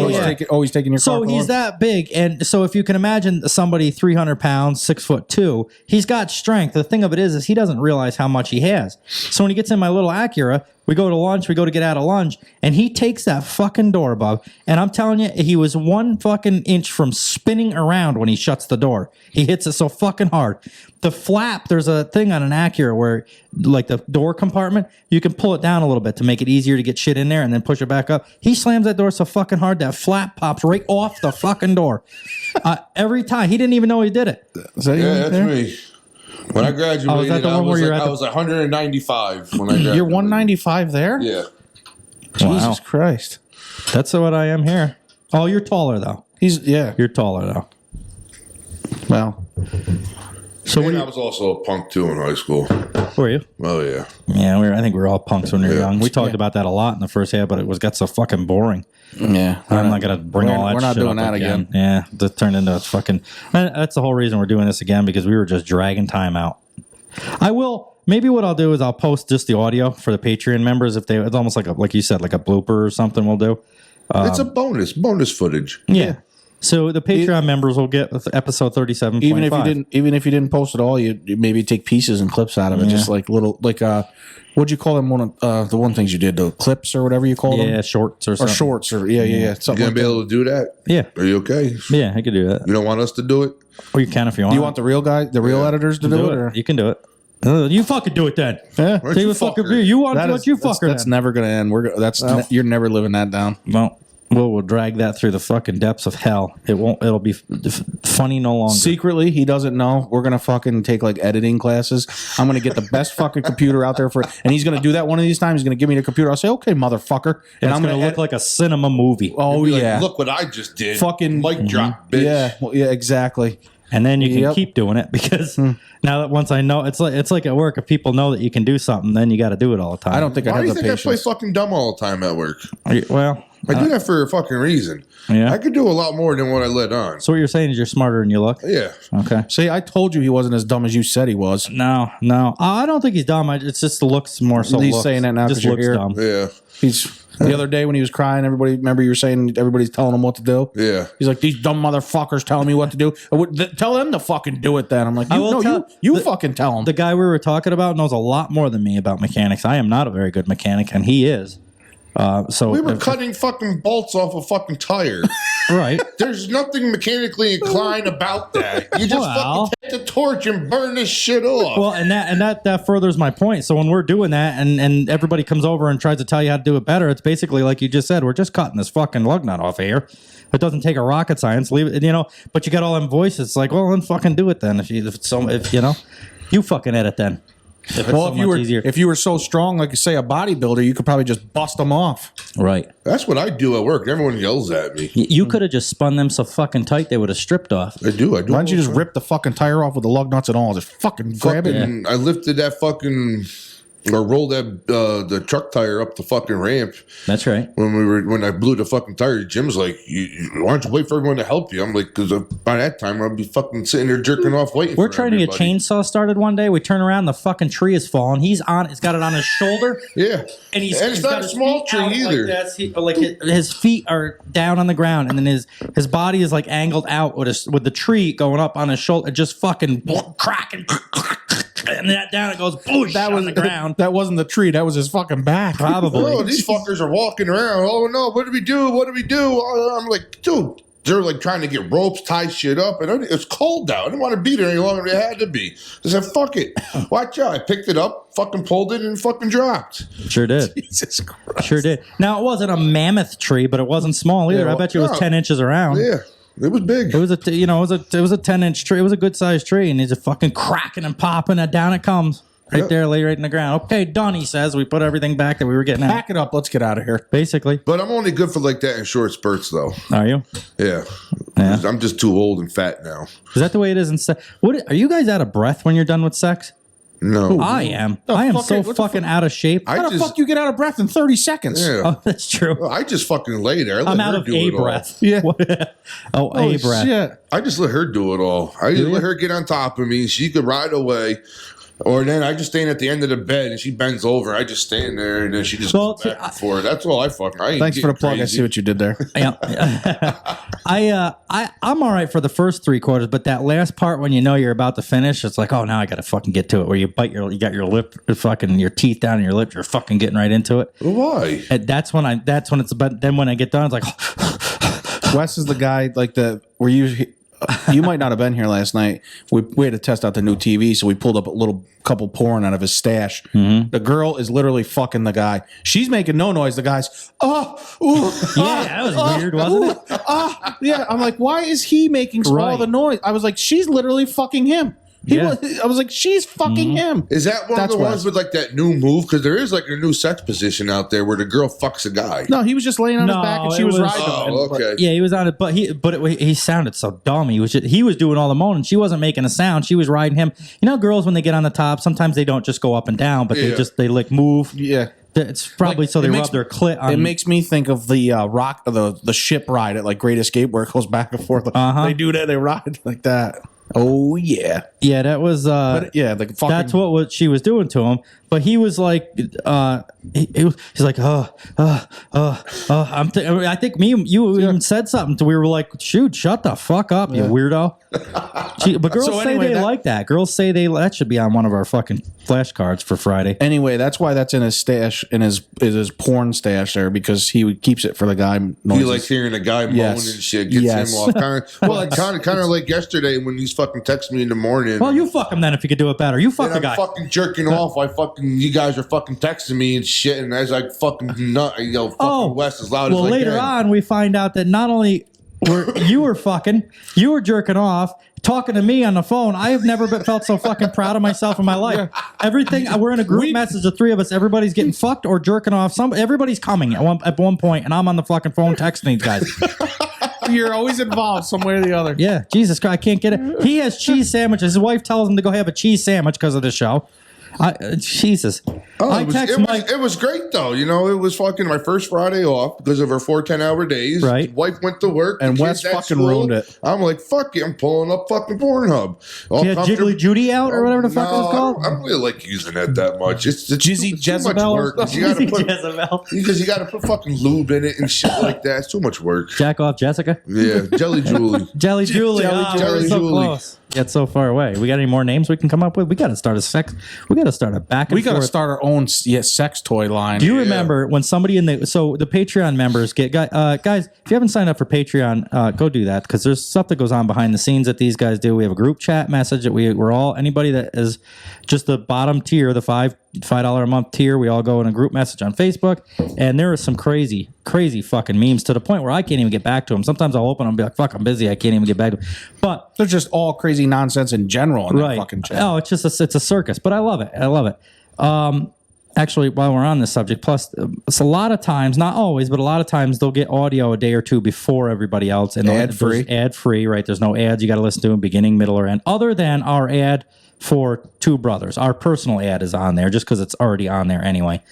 always taking your car. So he's that big, and so if you can imagine somebody 300 pounds, 6'2", he's got strength. The thing of it is he doesn't realize how much he has. So when he gets in my little Acura, we go to lunch, we go to get out of lunch, and he takes that fucking door, Bob. And I'm telling you, he was 1 fucking inch from spinning around when he shuts the door. He hits it so fucking hard. The flap, there's a thing on an Acura where, like the door compartment, you can pull it down a little bit to make it easier to get shit in there and then push it back up. He slams that door so fucking hard that flap pops right off the fucking door. Every time. He didn't even know he did it. Is that that's me. When I graduated, I was 195 when I graduated. You're 195 there? Yeah. Jesus Christ. That's what I am here. Oh, you're taller though. You're taller though. Well. So I was also a punk too in high school. Were you? Oh yeah. Yeah, I think we were all punks when we were young. We talked about that a lot in the first half, but it got so fucking boring. Yeah, I'm not gonna bring all that. We're not shit doing up that again. Yeah, that turned into a fucking. That's the whole reason we're doing this again, because we were just dragging time out. Maybe what I'll do is I'll post just the audio for the Patreon members if it's almost like you said, like a blooper or something. We'll do. It's a bonus footage. Yeah. So the Patreon members will get episode 37.5. Even if you didn't post it all, you maybe take pieces and clips out of it, just like little what'd you call them? One of the one things you did, the clips or whatever you call them. Yeah, shorts or something. Or shorts or yeah. You gonna be able to do that? Yeah. Are you okay? Yeah, I could do that. You don't want us to do it? Or you can if you want. Do you want the real editors to do it? Or? You can do it. You fucking do it then. Yeah. You want to do what you fucker. That's never gonna end. You're never living that down. Well, Well, we'll drag that through the fucking depths of hell. It'll be funny no longer. Secretly, he doesn't know. We're going to fucking take like editing classes. I'm going to get the best fucking computer out there and he's going to do that one of these times. He's going to give me the computer. I'll say, okay, motherfucker. And I'm going to look like a cinema movie. Oh, yeah. Like, look what I just did. Fucking mic drop, bitch. Yeah, yeah, exactly. And then you can keep doing it because now that once I know, it's like at work. If people know that you can do something, then you got to do it all the time. I don't think Why I have do you the think patience. I play fucking dumb all the time at work? Well, I do that for a fucking reason. Yeah. I could do a lot more than what I let on. So what you're saying is you're smarter than you look? Yeah. Okay. See, I told you he wasn't as dumb as you said he was. No. I don't think he's dumb. It's just the looks more so. He's saying that now just because you're looks here. dumb. Yeah. He's the other day when he was crying. Remember you were saying everybody's telling him what to do. Yeah. He's like, these dumb motherfuckers telling me what to do. Tell them to fucking do it. Then I'm like, you fucking tell him. The guy we were talking about knows a lot more than me about mechanics. I am not a very good mechanic, and he is. So we were cutting fucking bolts off a fucking tire. Right. There's nothing mechanically inclined about that. You just fucking take the torch and burn this shit off. Well, and that furthers my point. So when we're doing that and everybody comes over and tries to tell you how to do it better, it's basically like you just said, we're just cutting this fucking lug nut off of here. It doesn't take a rocket science. Leave it, but you got all them voices. It's like, well, then fucking do it then. If you fucking edit then. If you were so strong, like you say, a bodybuilder, you could probably just bust them off. Right. That's what I do at work. Everyone yells at me. You could have just spun them so fucking tight they would have stripped off. I do. Why don't you just rip the fucking tire off with the lug nuts and all? Just fucking grab it. And I lifted that fucking... Or rolled the truck tire up the fucking ramp. That's right. When I blew the fucking tire, Jim's like, "Why don't you wait for everyone to help you?" I'm like, "Because by that time I'll be fucking sitting there jerking off waiting." We're trying to get chainsaw started one day. We turn around, the fucking tree is falling. He's got it on his shoulder. Yeah, and it's not a small tree either. Like his feet are down on the ground, and then his body is like angled out with the tree going up on his shoulder, just fucking cracking. And that down it goes boosh on the ground. That wasn't the tree. That was his fucking back. Probably. Oh, these fuckers are walking around. Oh no, what do we do? What do we do? I'm like, dude, they're like trying to get ropes, tie shit up, and it's cold out. I didn't want to be there any longer than it had to be. I said, fuck it. Watch out. I picked it up, fucking pulled it, and fucking dropped. Sure did. Jesus Christ. Sure did. Now, it wasn't a mammoth tree, but it wasn't small either. I bet you it was 10 inches around. Yeah. It was big. It was a 10-inch tree. It was a good sized tree, and he's a fucking cracking and popping, and down it comes. Right there, lay right in the ground. Okay, done, he says. We put everything back that we were getting out. Pack it up. Let's get out of here. Basically. But I'm only good for like that in short spurts, though. Are you? Yeah. I'm just too old and fat now. Is that the way it is in sex? Are you guys out of breath when you're done with sex? No. I am. I am so fucking out of shape. How the fuck you get out of breath in 30 seconds? Yeah. Oh, that's true. Well, I just fucking lay there. I'm out of a breath. Yeah. A breath. Shit. I just let her do it all. I just let her get on top of me. She could ride away. Or then I just stand at the end of the bed and she bends over. I just stand there and then she just goes back and forth. That's all I fucking. Thanks for the plug. I see what you did there. Yeah. I'm all right for the first 3 quarters, but that last part when you know you're about to finish, it's like, oh, now I got to fucking get to it. Where you got your lip, fucking your teeth down in your lip, you're fucking getting right into it. Why? And that's when it's about. Then when I get done, it's like. Wes is the guy where you might not have been here last night. We had to test out the new TV, so we pulled up a little couple porn out of his stash. Mm-hmm. The girl is literally fucking the guy. She's making no noise. The guy's, that was weird, wasn't it? Yeah. I'm like, why is he making all the noise? I was like, she's literally fucking him. I was like, she's fucking him. Is that one of the ones with like that new move? Because there is like a new sex position out there where the girl fucks a guy. No, he was just laying on his back and she was riding him. Oh, okay. Yeah, he was on it, but he sounded so dumb. He was doing all the moaning. She wasn't making a sound. She was riding him. You know, girls when they get on the top, sometimes they don't just go up and down, but they like move. Yeah. It's probably so they rub their clit on. It makes me think of the the ship ride at like Great Escape where it goes back and forth. They do that. They ride like that. Oh yeah, yeah. That was that's what she was doing to him. But he was like, he's like, I think me and you even said something. We were like, shoot, shut the fuck up, you weirdo. But girls So say anyway, they like that. Girls say that should be on one of our fucking flashcards for Friday. Anyway, that's why that's in his stash, in his porn stash there, because he keeps it for the guy noises. He likes hearing a guy moan and shit. Gets him off. Kind of like yesterday when he's fucking texting me in the morning. Well, you fuck him then if you could do it better. You fuck the guy. I'm fucking jerking off. You guys are fucking texting me and shit, and as I fucking nut, I yell fucking West as loud as I can. Well, later on, we find out that not only you were fucking, you were jerking off, talking to me on the phone. I have never felt so fucking proud of myself in my life. Everything, we're in a group message, the three of us, everybody's getting fucked or jerking off. Everybody's coming at one point, and I'm on the fucking phone texting these guys. You're always involved some way or the other. Yeah, Jesus Christ, I can't get it. He has cheese sandwiches. His wife tells him to go have a cheese sandwich because of the show. Jesus. It was great though. You know, it was fucking my first Friday off because of our 4 10-hour days. Right. Wife went to work and Wes fucking ruined it. I'm like, fuck it. I'm pulling up fucking Pornhub. She had Jiggly Judy out or whatever the fuck it was called. I don't really like using it that much. It's Jizzy Jezebel. Too much work. Because you got to put fucking lube in it and shit like that. It's too much work. Jack off Jessica. Yeah, Jelly Julie. Jelly Julie. Jelly so Julie. Close. Yet so far away. We got any more names we can come up with? We got to start We got to start a back and forth. We got to start our own sex toy line. Do you remember when somebody the Patreon members get guys? If you haven't signed up for Patreon, go do that because there's stuff that goes on behind the scenes that these guys do. We have a group chat message that we're all anybody that is just the bottom tier, the $5 a month tier. We all go in a group message on Facebook, and there are some crazy fucking memes to the point where I can't even get back to them. Sometimes I'll open them and be like, "Fuck, I'm busy. I can't even get back to them." But they're just all crazy nonsense in general in that fucking chat. Oh, it's just it's a circus, but I love it. Actually, while we're on this subject, plus it's a lot of times, not always, but a lot of times they'll get audio a day or two before everybody else, and ad free, right? There's no ads you got to listen to in beginning, middle, or end, other than our ad for Two Brothers. Our personal ad is on there just because it's already on there anyway.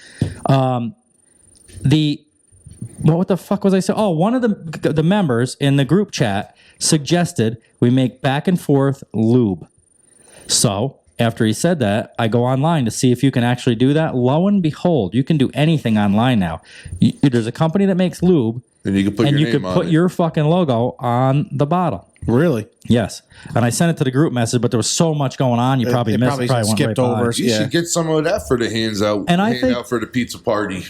What the fuck was I saying? Oh, one of the members in the group chat suggested we make back and forth lube. So after he said that, I go online to see if you can actually do that. Lo and behold, you can do anything online now. There's a company that makes lube, and you can put your fucking logo on the bottle. Really? Yes. And I sent it to the group message, but there was so much going on, you probably missed it. Probably skipped over. You should get some of that for the hands out. And I think out for the pizza party.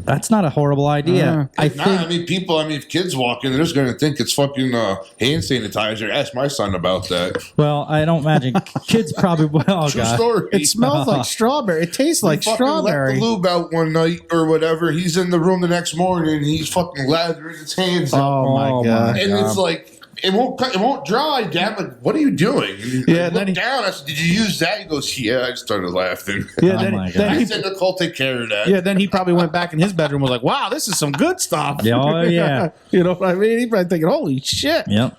That's not a horrible idea. If kids walk in, they're just going to think it's fucking hand sanitizer. Ask my son about that. Well, I don't imagine kids probably. Oh, True God. story. It smells like strawberry. It tastes like strawberry. Let the lube out one night or whatever. He's in the room the next morning. And he's fucking lathering his hands. Oh my God! And it's like. It won't dry, Dad. Like, what are you doing? Yeah, and then down. I said, "Did you use that?" He goes, "Yeah." I started laughing. Yeah, I said, "Nicole, take care of that." Yeah, then he probably went back in his bedroom and was like, "Wow, this is some good stuff." Oh yeah, you know what I mean? He's probably thinking, "Holy shit!" Yep.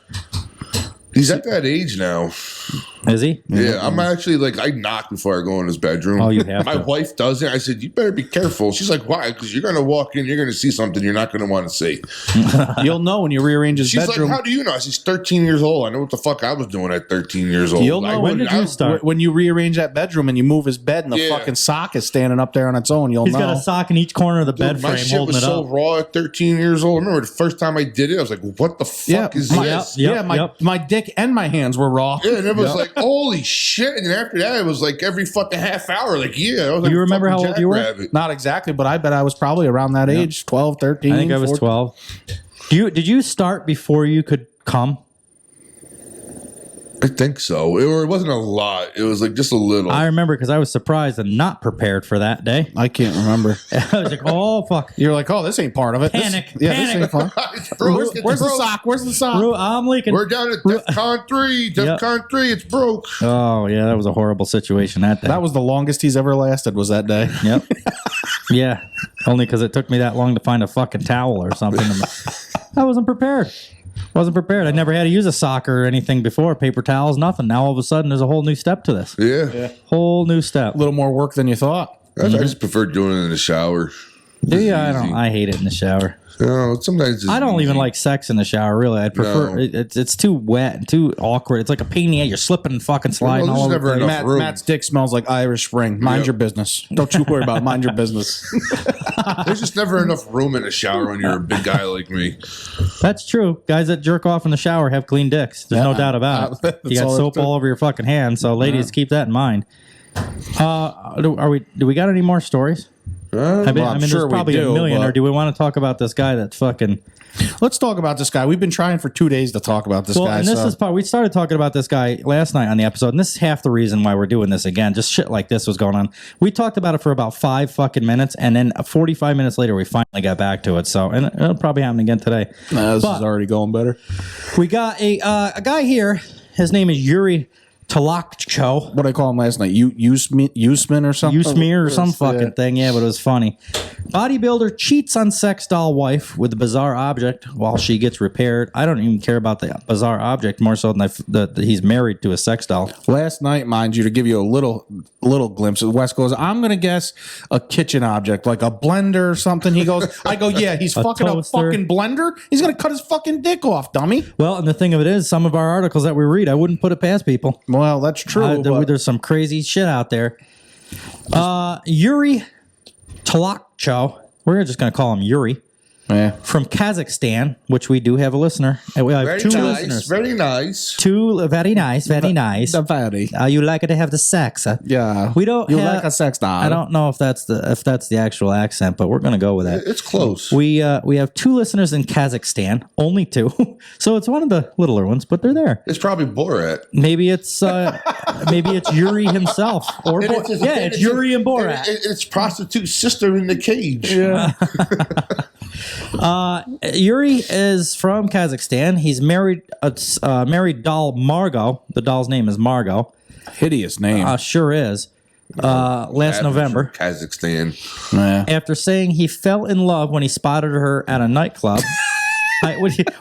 He's at that age now. Is he? Yeah, I'm actually like, I knock before I go in his bedroom. Oh, you have My wife does it. I said, you better be careful. She's like, why? Because you're going to walk in, you're going to see something you're not going to want to see. You'll know when you rearrange his bedroom. She's like, how do you know? She's 13 years old. I know what the fuck I was doing at 13 years old. You'll know when did you start? When you rearrange that bedroom and you move his bed and the fucking sock is standing up there on its own, you'll know. He's got a sock in each corner of the bed frame holding it up. My shit was so raw at 13 years old. I remember the first time I did it, I was like, what the fuck is this? My dick and my hands were raw. Yeah, and it was like, holy shit. And then after that, it was like every fucking half hour. Like, yeah. I was like, you remember how old you were? Rabbit. Not exactly, but I bet I was probably around that age, 12, 13. I think I was 12. Did you start before you could come? I think so. It wasn't a lot. It was like just a little. I remember because I was surprised and not prepared for that day. I can't remember. I was like, oh, fuck. You're like, oh, this ain't part of it. Panic. This ain't fun. Where's the sock? Where's the sock? I'm leaking. We're down at DEFCON 3. DEFCON 3. It's broke. Oh, yeah. That was a horrible situation that day. That was the longest he's ever lasted was that day. Yep. Yeah. Only because it took me that long to find a fucking towel or something. I wasn't prepared. I never had to use a sock or anything before. Paper towels, nothing. Now all of a sudden there's a whole new step to this. Yeah. Whole new step. A little more work than you thought. I just prefer doing it in the shower. Do you? I hate it in the shower. No, sometimes I don't even like sex in the shower. Really, I'd prefer it's too wet and too awkward. It's like a pain in the ass. You're slipping and fucking sliding all over the place. Matt's dick smells like Irish Spring. Mind your business. Don't you worry about it. Mind your business. There's just never enough room in a shower when you're a big guy like me. That's true. Guys that jerk off in the shower have clean dicks. There's no doubt about it. You got soap all over your fucking hands. So, ladies, keep that in mind. Do we got any more stories? I mean, there's probably a million. Or do we want to talk about this guy that fucking? Let's talk about this guy. We've been trying for 2 days to talk about this guy. And this is part. We started talking about this guy last night on the episode, and this is half the reason why we're doing this again. Just shit like this was going on. We talked about it for about 5 fucking minutes, and then 45 minutes later, we finally got back to it. So, and it'll probably happen again today. This is already going better. We got a guy here. His name is Yuri Talakcho. What I call him last night? Usman or something? Usmir or some fucking thing. Yeah, but it was funny. Bodybuilder cheats on sex doll wife with a bizarre object while she gets repaired. I don't even care about the bizarre object more so than that he's married to a sex doll. Last night, mind you, to give you a little glimpse, Wes goes, I'm going to guess a kitchen object, like a blender or something. He goes, I go, yeah, he's fucking toaster. A fucking blender? He's going to cut his fucking dick off, dummy. Well, and the thing of it is, some of our articles that we read, I wouldn't put it past people. Well, that's true. There's some crazy shit out there. Yuri Talakcho, we're just going to call him Yuri. Yeah. From Kazakhstan, which we do have a listener. We have two listeners. Very nice. Very nice. You like it to have the sex. Yeah. We don't. You like a sex doll. I don't know if that's the actual accent, but we're going to go with that. It's close. We have 2 listeners in Kazakhstan, only 2. So it's one of the littler ones, but they're there. It's probably Borat. Maybe it's Yuri himself, or it's Yuri and Borat. It's prostitute's sister in the cage. Yeah. Yuri is from Kazakhstan. He's married doll Margot. The doll's name is Margot. Hideous name. Sure is. Last November. Kazakhstan. Yeah. After saying he fell in love when he spotted her at a nightclub.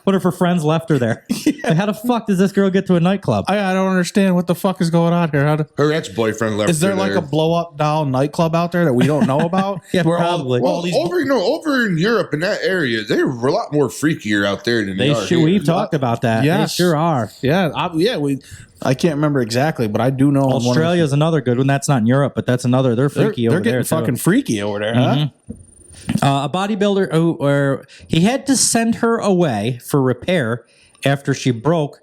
What if her friends left her there? Like, how the fuck does this girl get to a nightclub? I don't understand what the fuck is going on here. Her ex-boyfriend left her. Is there like a blow-up doll nightclub out there that we don't know about? Yeah, probably. Over in Europe, in that area, they're a lot more freakier out there than they are here. We've talked about that. Yes. They sure are. Yeah, I can't remember exactly, but I do know Australia's another good one. That's not in Europe, but that's another. They're freaky over there. They're getting fucking freaky over there, huh? A bodybuilder he had to send her away for repair after she broke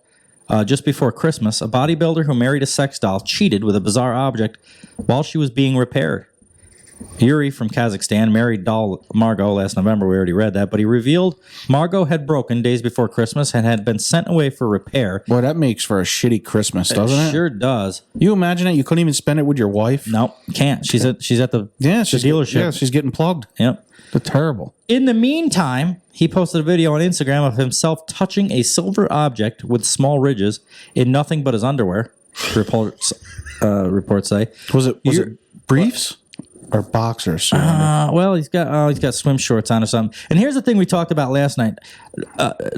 just before Christmas. A bodybuilder who married a sex doll cheated with a bizarre object while she was being repaired. Yuri from Kazakhstan married doll Margot last November. We already read that, but he revealed Margot had broken days before Christmas and had been sent away for repair. Boy, that makes for a shitty Christmas, doesn't it? Sure does. You imagine it? You couldn't even spend it with your wife? No, can't. She's at the dealership. Yeah, she's getting plugged. Yep. They're terrible. In the meantime, he posted a video on Instagram of himself touching a silver object with small ridges in nothing but his underwear. Reports say. Was it briefs or boxers? Well, he's got swim shorts on or something. And here's the thing we talked about last night.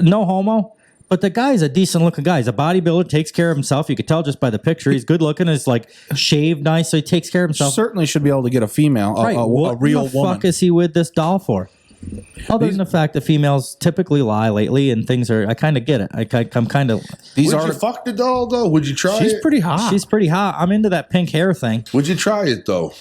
No homo, but the guy's a decent looking guy. He's a bodybuilder, takes care of himself. You could tell just by the picture. He's good looking. He's like shaved nice, so he takes care of himself. Certainly should be able to get a female, right. a real woman. What the fuck is he with this doll for? Other than the fact that females typically lie lately and things are, I kind of get it. I'm kind of. Would you fuck the doll though? Would you try it? She's pretty hot. She's pretty hot. I'm into that pink hair thing. Would you try it though?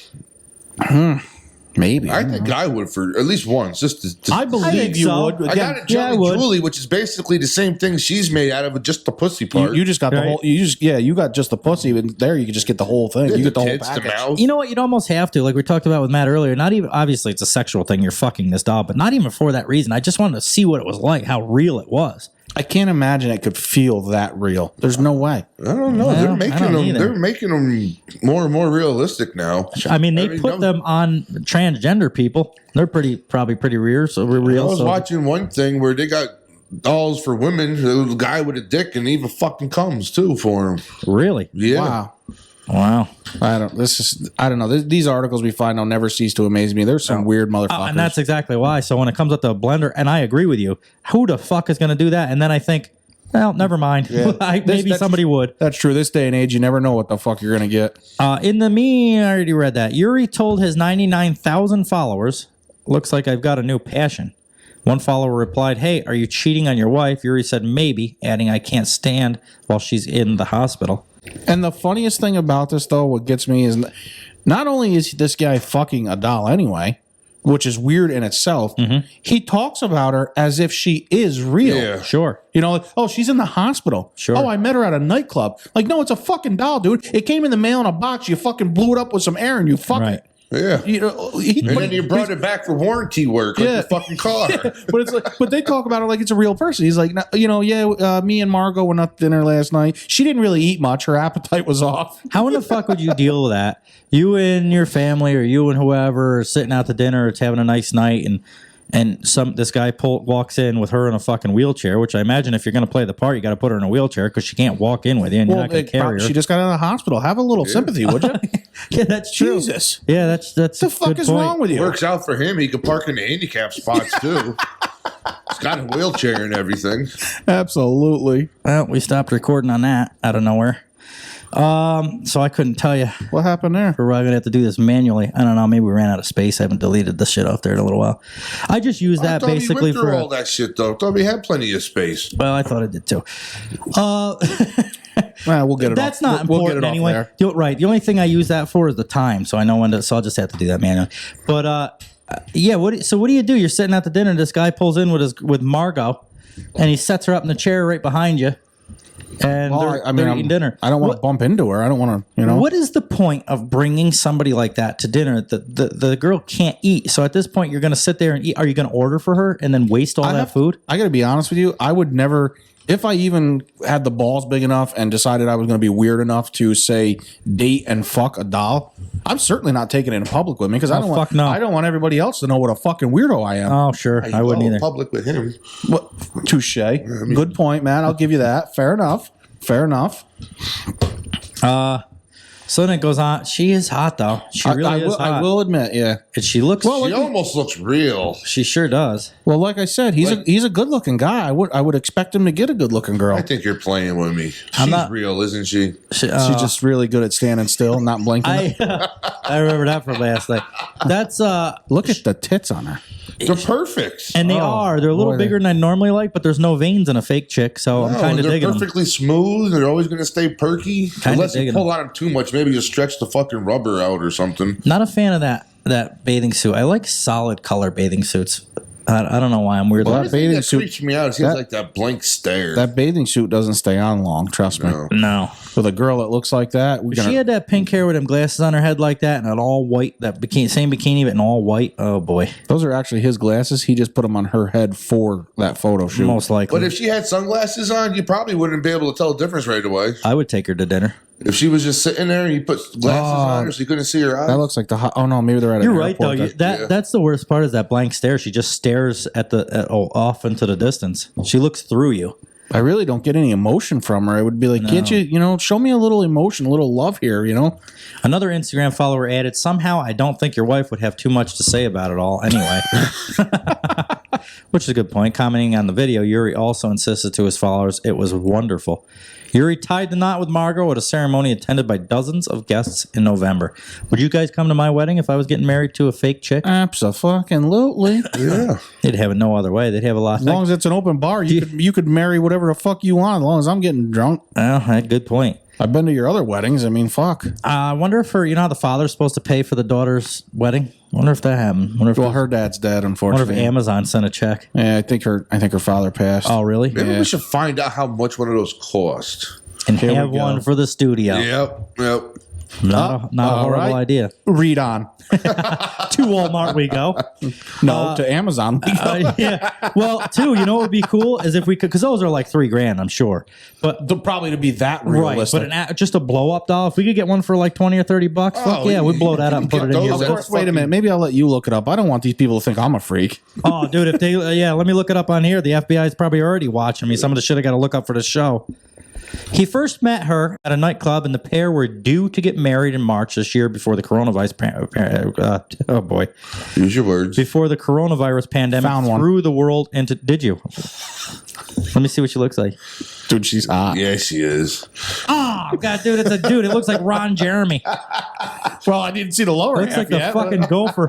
Maybe. I think I would for at least once. Just to, I believe you would. Again, I got a Jelly Julie, which is basically the same thing she's made out of, just the pussy part. You just got the whole. You got just the pussy, and there you can just get the whole thing. You get the whole package. You know what? You'd almost have to, like we talked about with Matt earlier. Not even obviously it's a sexual thing. You're fucking this doll, but not even for that reason. I just wanted to see what it was like, how real it was. I can't imagine it could feel that real. There's no way. I don't know. They're making them more and more realistic now. I mean, they put them on transgender people. They're probably pretty real. So real. I was watching one thing where they got dolls for women. There was a guy with a dick and even fucking comes too for him. Really? Yeah. Wow. I don't know. These articles we find will never cease to amaze me. There's some weird motherfuckers. And that's exactly why. So when it comes up to a blender, and I agree with you, who the fuck is going to do that? And then I think, well, never mind. Yeah. Maybe somebody would. That's true. This day and age, you never know what the fuck you're going to get. I already read that. Yuri told his 99,000 followers looks like I've got a new passion. One follower replied, hey, are you cheating on your wife? Yuri said, maybe, adding, I can't stand while she's in the hospital. And the funniest thing about this, though, what gets me is not only is this guy fucking a doll anyway, which is weird in itself, he talks about her as if she is real. Yeah. Sure. You know, like, oh, she's in the hospital. Sure. Oh, I met her at a nightclub. Like, no, it's a fucking doll, dude. It came in the mail in a box. You fucking blew it up with some air and you fuck Right. it. Yeah. You know, And then you brought it back for warranty work, like the fucking car. But it's like, but they talk about her like it's a real person. He's like, you know, me and Margot went out to dinner last night. She didn't really eat much. Her appetite was off. How in the fuck would you deal with that? You and your family, or you and whoever, are sitting out to dinner, it's having a nice night, and this guy walks in with her in a fucking wheelchair, which I imagine if you're going to play the part, you got to put her in a wheelchair because she can't walk in with you, and you're not going to carry her. She just got out of the hospital. Have a little sympathy, would you? Yeah, that's true. Jesus. Yeah, that's What the fuck is wrong with you? Works out for him. He could park in the handicap spots too. He's got a wheelchair and everything. Absolutely. Well, we stopped recording on that out of nowhere. So I couldn't tell you. What happened there? We're going to have to do this manually. I don't know. Maybe we ran out of space. I haven't deleted this shit off there in a little while. I just use that basically for all that shit though. Thought we had plenty of space. Well, I thought I did too. We'll get it. That's off. not We'll important get it anyway. Off there. Right. The only thing I use that for is the time, so I know when to. So I'll just have to do that manually. But yeah. What do you do? You're sitting at the dinner. This guy pulls in with Margot, and he sets her up in the chair right behind you. And they're eating dinner. I don't want to bump into her. I don't want to, What is the point of bringing somebody like that to dinner? The girl can't eat. So at this point, you're going to sit there and eat. Are you going to order for her and then waste all that food? I got to be honest with you. I would never, if I even had the balls big enough and decided I was going to be weird enough to say date and fuck a doll, I'm certainly not taking it in public with me because I don't want everybody else to know what a fucking weirdo I am. Oh, sure. I wouldn't either. Public with him. Touche. Good point, man. I'll give you that. Fair enough. So then it goes on. She is hot, though. She really is hot. I will admit, yeah. And she looks. She almost looks real. She sure does. Well, like I said, he's a good looking guy. I would expect him to get a good looking girl. I think you're playing with me. She's real, isn't she? She's just really good at standing still, not blinking. I remember that from last night. That's look at the tits on her. They're perfect. And they're a little bigger than I normally like, but there's no veins in a fake chick, so I'm kind of digging them. They're perfectly smooth. They're always going to stay perky. Unless you pull on them too much, maybe you stretch the fucking rubber out or something. Not a fan of that bathing suit. I like solid color bathing suits. I don't know why I'm weird. Well, that bathing suit creeps me out. It seems like that blank stare. That bathing suit doesn't stay on long. Trust me. No. With a girl that looks like that, she had that pink hair with them glasses on her head like that, and an all white same bikini, but in all white. Oh boy, those are actually his glasses. He just put them on her head for that photo shoot. Most likely. But if she had sunglasses on, you probably wouldn't be able to tell the difference right away. I would take her to dinner. If she was just sitting there and you put glasses on her so you couldn't see her eyes. That looks like oh no, maybe they're at You're right though. That's the worst part is that blank stare. She just stares at off into the distance. She looks through you. I really don't get any emotion from her. I would be like, can't you, show me a little emotion, a little love here, Another Instagram follower added, somehow I don't think your wife would have too much to say about it all anyway. Which is a good point. Commenting on the video, Yuri also insisted to his followers it was wonderful. Yuri tied the knot with Margot at a ceremony attended by dozens of guests in November. Would you guys come to my wedding if I was getting married to a fake chick? Absolutely. Yeah. They'd have it no other way. They'd have a lot. As long as it's an open bar, you could marry whatever the fuck you want as long as I'm getting drunk. Oh, good point. I've been to your other weddings. I mean, fuck. I wonder if how the father's supposed to pay for the daughter's wedding? I wonder if that happened. Her dad's dead, unfortunately. I wonder if Amazon sent a check. Yeah, I think her father passed. Oh, really? Maybe we should find out how much one of those cost. And have one for the studio. Yep. Not a horrible idea. Read on. To Walmart we go. No, to Amazon we go. Yeah. Well, too, you know what would be cool is if we could, because those are like $3,000, I'm sure. But probably to be that realistic. Right, but just a blow up doll. If we could get one for like $20 or $30, fuck yeah, we'd blow that up and put it in here. Of course. Wait a minute. Maybe I'll let you look it up. I don't want these people to think I'm a freak. Oh, dude, if they let me look it up on here. The FBI is probably already watching me. Some of the shit I got to look up for the show. He first met her at a nightclub, and the pair were due to get married in March this year before the coronavirus. Oh boy, use your words. Before the coronavirus pandemic threw the world into. Did you? Let me see what she looks like. Dude, she's hot. Yeah, she is. Oh God, dude, it's a dude. It looks like Ron Jeremy. Well, I didn't see the lower Looks half like the yet. fucking gopher.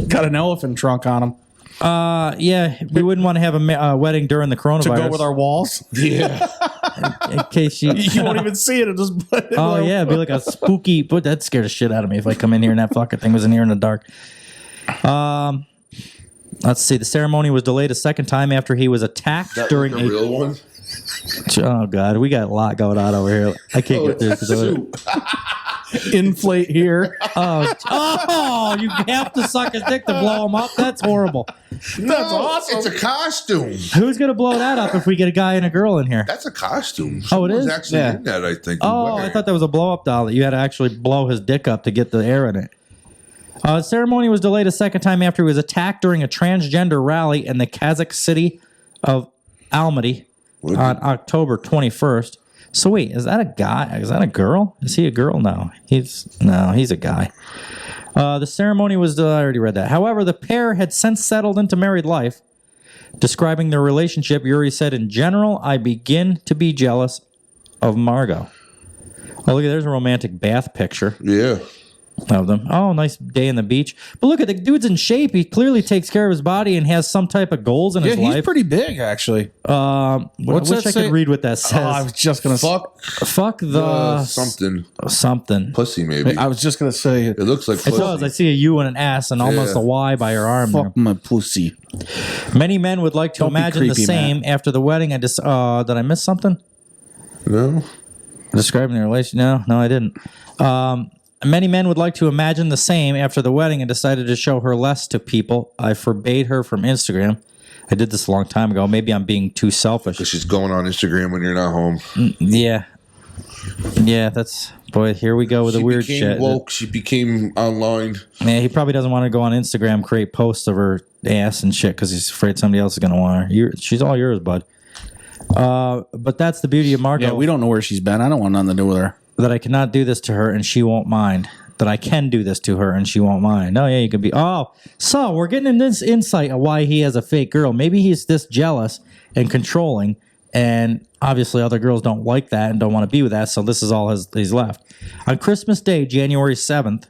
Got an elephant trunk on him. Yeah, we wouldn't want to have a wedding during the coronavirus. To go with our walls? Yeah. In case you won't even see it. It'll just oh, yeah, it'd be like a spooky... But that scared the shit out of me if I come in here and that fucking thing was in here in the dark. Let's see. The ceremony was delayed a second time after he was attacked during a real one. Oh, God. We got a lot going on over here. I can't get through this. Inflate here. Oh, you have to suck his dick to blow him up? That's horrible. That's awesome. It's a costume. Who's going to blow that up if we get a guy and a girl in here? That's a costume. Oh, it is? Someone's actually in that, I think. Oh, I thought that was a blow-up doll that you had to actually blow his dick up to get the air in it. The ceremony was delayed a second time after he was attacked during a transgender rally in the Kazakh city of Almaty on October 21st. So wait, is that a guy? Is that a girl? Is he a girl? No, he's a guy. The ceremony was, I already read that. However, the pair had since settled into married life. Describing their relationship, Yuri said, "In general, I begin to be jealous of Margot." Oh, look, there's a romantic bath picture. Yeah. Of them. Oh, nice day in the beach. But look at the dude's in shape. He clearly takes care of his body and has some type of goals in his life. Yeah, he's pretty big, actually. I wish I could read what that says. I was just going to Fuck the... Something. Pussy, maybe. I was just going to say... It looks like pussy. It does. I see a U and an S and almost a Y by her arm. Fuck my pussy. Many men would like to Don't be imagine creepy, the same Matt. after the wedding. Did I miss something? No. Describing the relation? No, I didn't. Many men would like to imagine the same after the wedding and decided to show her less to people. I forbade her from Instagram. I did this a long time ago. Maybe I'm being too selfish. Because she's going on Instagram when you're not home. Yeah. Yeah, that's... Boy, here we go with the weird shit. She became woke. She became online. Yeah, he probably doesn't want to go on Instagram, create posts of her ass and shit because he's afraid somebody else is going to want her. She's all yours, bud. But that's the beauty of Margot. Yeah, we don't know where she's been. I don't want nothing to do with her. That I cannot do this to her and she won't mind. That I can do this to her and she won't mind. No, yeah, you could be. Oh, so we're getting in this insight of why he has a fake girl. Maybe he's this jealous and controlling, and obviously other girls don't like that and don't want to be with that. So this is all he's left. On Christmas Day, January 7th,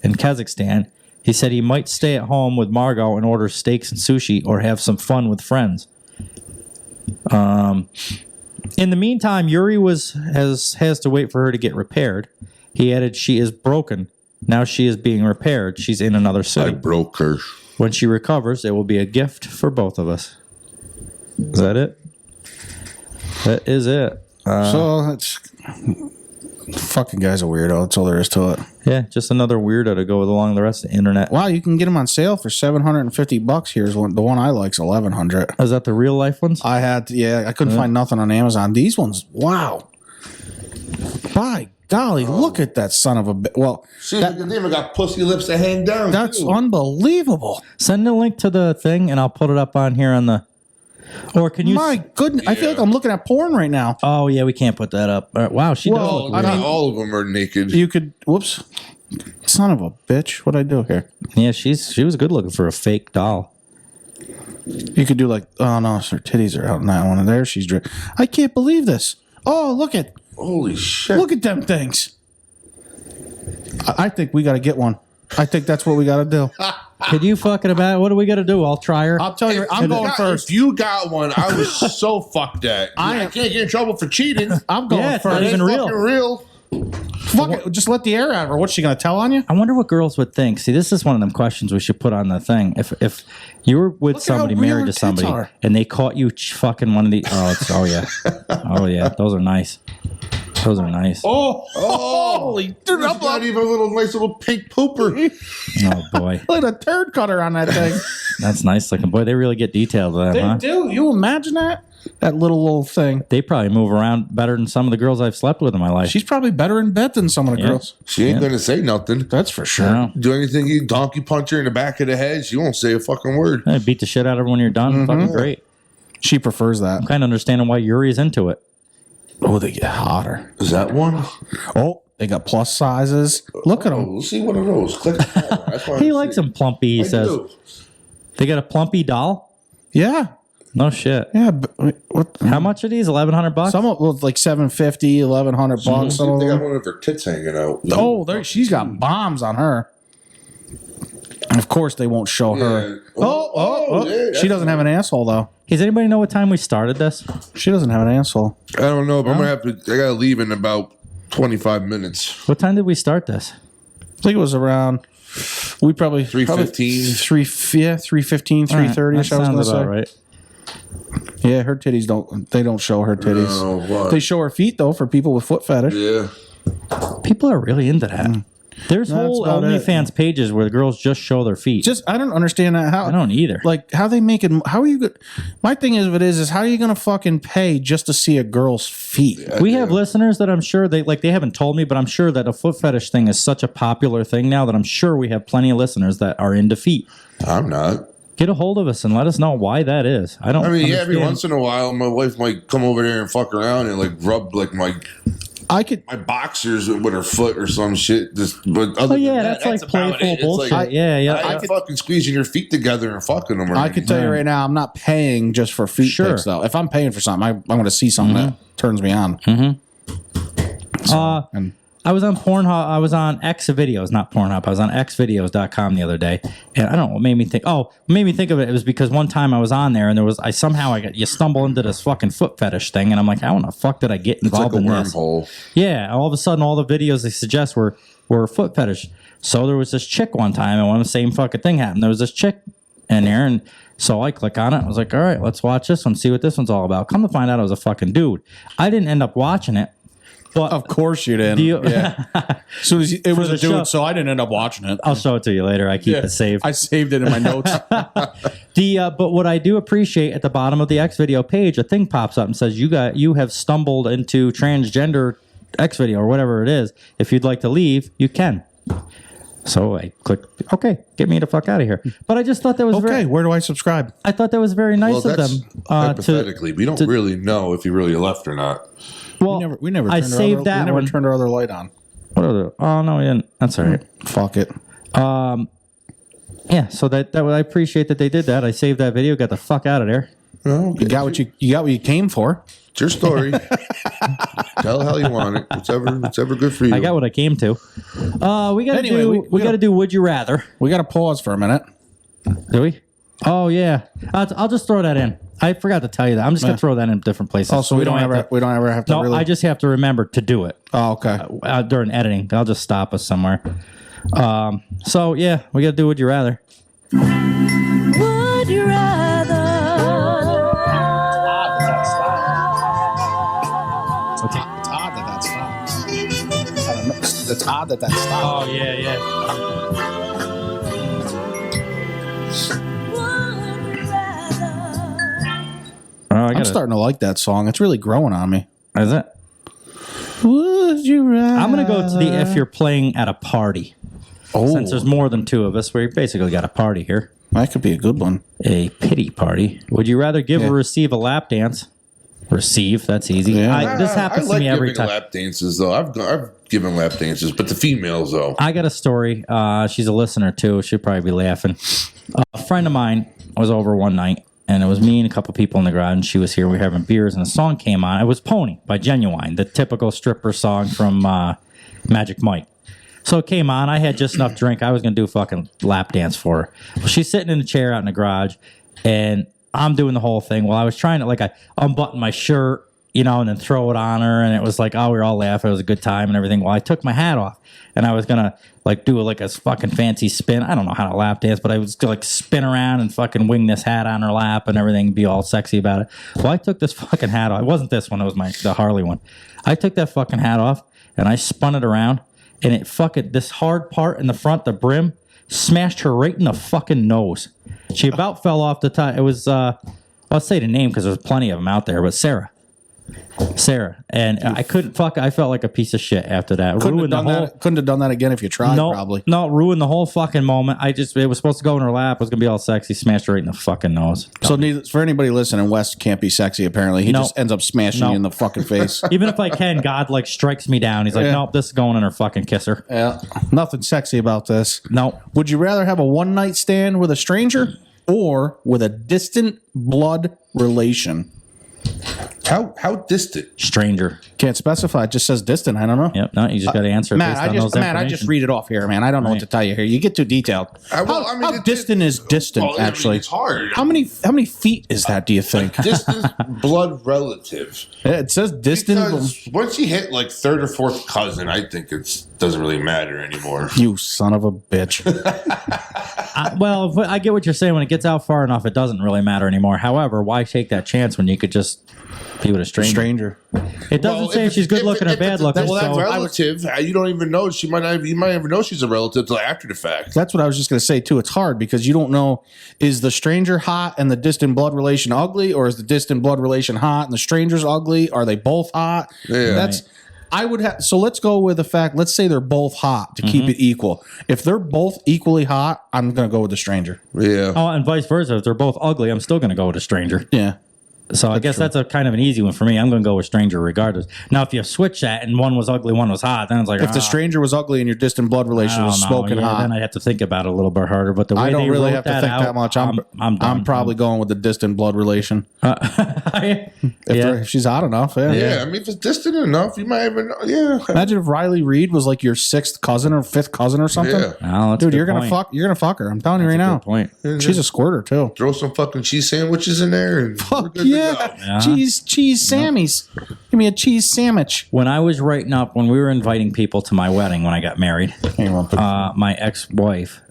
in Kazakhstan, he said he might stay at home with Margot and order steaks and sushi or have some fun with friends. In the meantime, Yuri has to wait for her to get repaired. He added, "She is broken. Now she is being repaired. She's in another city. I broke her. When she recovers, it will be a gift for both of us." Is that it? That is it. So it's fucking guy's a weirdo. That's all there is to it. Yeah, just another weirdo to go along the rest of the internet. Wow, you can get them on sale for $750. Here's one. The one I like's $1,100. Is that the real life ones? I couldn't find nothing on Amazon. These ones, wow. By golly, look at that son of a bitch. Well, see, they even got pussy lips that hang down. That's too. Unbelievable. Send a link to the thing, and I'll put it up on here on the. Or can you? My goodness, I feel like I'm looking at porn right now. Oh yeah, we can't put that up. Wow, she does look weird. Not all of them are naked. You could. Whoops, son of a bitch. What'd I do here? Yeah, she was good looking for a fake doll. You could do like, oh no, her titties are out in that one, and there she's. I can't believe this. Oh, look at. Holy shit! Look at them things. I think we got to get one. I think that's what we got to do. Could you fucking about? What do we got to do? I'll try her. I'll tell you. I'm going first. If you got one, I was so fucked at. I can't get in trouble for cheating. I'm going Yeah, it's first. not even real. Real. Fuck it. Just let the air out of her. What's she going to tell on you? I wonder what girls would think. See, this is one of them questions we should put on the thing. If you were with somebody, married to somebody, and they caught you fucking one of these. Oh yeah. Those are nice. Those are nice. Oh, holy dude! That's not even a nice little pink pooper. Oh boy, look at a turd cutter on that thing. That's nice looking. Boy, they really get detailed with that, They huh? do. You imagine that? That little thing. They probably move around better than some of the girls I've slept with in my life. She's probably better in bed than some of the girls. She ain't gonna say nothing. That's for sure. No. Do anything, you donkey punch her in the back of the head, she won't say a fucking word. I beat the shit out of her when you're done. Fucking great. She prefers that. I'm kind of understanding why Yuri's into it. Oh, they get hotter. Is that one? Oh, they got plus sizes. Look at them. We'll see one of those. Click. That's why He likes them plumpy, he says. do. They got a plumpy doll? Yeah. No shit. Yeah, but what? How much are these? $1,100? Some of was like $750, $1,100. Some of They got them. one of her tits hanging out. Oh, she's got bombs on her. And of course, they won't show her. Yeah, She doesn't have an asshole though. Does anybody know what time we started this? She doesn't have an asshole. I don't know, but I'm gonna have to. I gotta leave in about 25 minutes. What time did we start this? I think it was around. We probably 3:15. 3:15, 3:30. That sounds about right. Yeah, her titties don't show her titties. No, what? They show her feet though for people with foot fetish. Yeah. People are really into that. There's whole about OnlyFans pages where the girls just show their feet. Just I don't understand that. How I don't either. Like how they make it. How are you? My thing is how are you gonna fucking pay just to see a girl's feet? We have listeners that I'm sure they haven't told me, but I'm sure that a foot fetish thing is such a popular thing now that I'm sure we have plenty of listeners that are into feet. I'm not. Get a hold of us and let us know why that is. I mean, yeah, every once in a while, my wife might come over there and fuck around and like rub like my boxers with her foot or some shit. But other than that, that's like playful it. bullshit. Like, I could fucking squeezing your feet together and fucking them. I can tell you right now, I'm not paying just for feet pics though. If I'm paying for something, I'm going to see something that turns me on. I was on Pornhub. I was on X videos, not Pornhub. I was on xvideos.com the other day, and I don't know what made me think. Oh, what made me think of it. It was because one time I was on there, and you stumble into this fucking foot fetish thing, and I'm like, how in the fuck did I get involved in this? Wormhole. Yeah, all of a sudden, all the videos they suggest were foot fetish. So there was this chick one time, and the same fucking thing happened. There was this chick in there, and so I click on it. I was like, all right, let's watch this one, see what this one's all about. Come to find out, it was a fucking dude. I didn't end up watching it. But of course you didn't. As soon as it was a dude, show. so I didn't end up watching it. I'll show it to you later. I keep it saved. I saved it in my notes. But what I do appreciate at the bottom of the X video page, a thing pops up and says you have stumbled into transgender X video or whatever it is. If you'd like to leave, you can. So I clicked, okay, get me the fuck out of here. But I just thought that was where do I subscribe? I thought that was very nice of them. Hypothetically, we don't really know if he really left or not. Well, we never I turned saved that we never one. turned our other light on. What other? Oh no, we didn't. That's all right. Fuck it. Yeah. So that I appreciate that they did that. I saved that video. Got the fuck out of there. Well, you got what you came for. It's your story. Tell how you want it. Whichever good for you. I got what I came to. We got to we got to do. Would you rather? We got to pause for a minute. Do we? Oh yeah. I'll just throw that in. I forgot to tell you that. I'm just gonna throw that in different places. Oh, so we don't ever have to. No, I just have to remember to do it. Oh, okay. During editing, I'll just stop us somewhere. So yeah, we got to do. Would you rather? Would you rather? It's odd that stops. It's odd that stops. Oh yeah. I'm starting to like that song. It's really growing on me. Is it? Would you rather? I'm gonna go to the if you're playing at a party. Oh. Since there's more than two of us, we basically got a party here. That could be a good one. A pity party. Would you rather give or receive a lap dance? Receive. That's easy. Yeah. This happens to me every time. Lap dances though. I've given lap dances, but the females though. I got a story. She's a listener too. She'll probably be laughing. A friend of mine was over one night. And it was me and a couple people in the garage, and she was here. We were having beers, and a song came on. It was Pony by Genuine, the typical stripper song from Magic Mike. So it came on. I had just enough drink. I was going to do a fucking lap dance for her. Well, she's sitting in a chair out in the garage, and I'm doing the whole thing. Well, I was trying to, I unbutton my shirt, and then throw it on her, and it was like, oh, we were all laughing. It was a good time and everything. Well, I took my hat off, and I was going to, do a fucking fancy spin. I don't know how to lap dance, but I was going to, spin around and fucking wing this hat on her lap and everything and be all sexy about it. Well, I took this fucking hat off. It wasn't this one. It was the Harley one. I took that fucking hat off, and I spun it around, and it this hard part in the front, the brim, smashed her right in the fucking nose. She about fell off the top. It was, I'll say the name because there's plenty of them out there, but Sarah. And I couldn't I felt like a piece of shit after that. Couldn't have done that again if you tried, probably. No, ruined the whole fucking moment. It was supposed to go in her lap. It was going to be all sexy. Smashed her right in the fucking nose. So for anybody listening, Wes can't be sexy, apparently. He just ends up smashing you in the fucking face. Even if I can, God, strikes me down. He's like, nope, this is going in her fucking kisser. Yeah. Nothing sexy about this. No. Would you rather have a one-night stand with a stranger or with a distant blood relation. How distant? Stranger. Can't specify. It just says distant. I don't know. Yep. No, you just got to answer it Matt, based on those I just read it off here, man. I don't know what to tell you here. You get too detailed. How distant is distant, actually? It's hard. How many feet is that, do you think? Distant blood relative. Yeah, it says distant. Because once you hit like third or fourth cousin, I think it doesn't really matter anymore. You son of a bitch. Well, I get what you're saying. When it gets out far enough, it doesn't really matter anymore. However, why take that chance when you could just be with a stranger? It doesn't say if she's good looking or bad looking. Well, that's relative. You don't even know. You might never know she's a relative until after the fact. That's what I was just going to say, too. It's hard because you don't know, is the stranger hot and the distant blood relation ugly, or is the distant blood relation hot and the stranger's ugly? Are they both hot? Yeah. So let's go with the fact, let's say they're both hot to keep it equal. If they're both equally hot, I'm going to go with the stranger. Yeah. Oh, and vice versa. If they're both ugly, I'm still going to go with a stranger. Yeah. So I guess that's a kind of an easy one for me. I'm going to go with stranger regardless. Now, if you switch that and one was ugly, one was hot, then it's like, if the stranger was ugly and your distant blood relation was smoking hot, then I'd have to think about it a little bit harder. But the way I don't they really wrote have to think out, that much. I'm probably going with the distant blood relation. If she's hot enough, yeah. I mean, if it's distant enough, you might even Imagine if Riley Reid was like your sixth cousin or fifth cousin or something. Yeah. Oh, dude, you're gonna fuck her. I'm telling you right now. Point. She's a squirter too. Throw some fucking cheese sandwiches in there. And fuck yeah. Cheese Sammies. Give me a cheese sandwich. When I was writing up, when we were inviting people to my wedding when I got married, my ex-wife,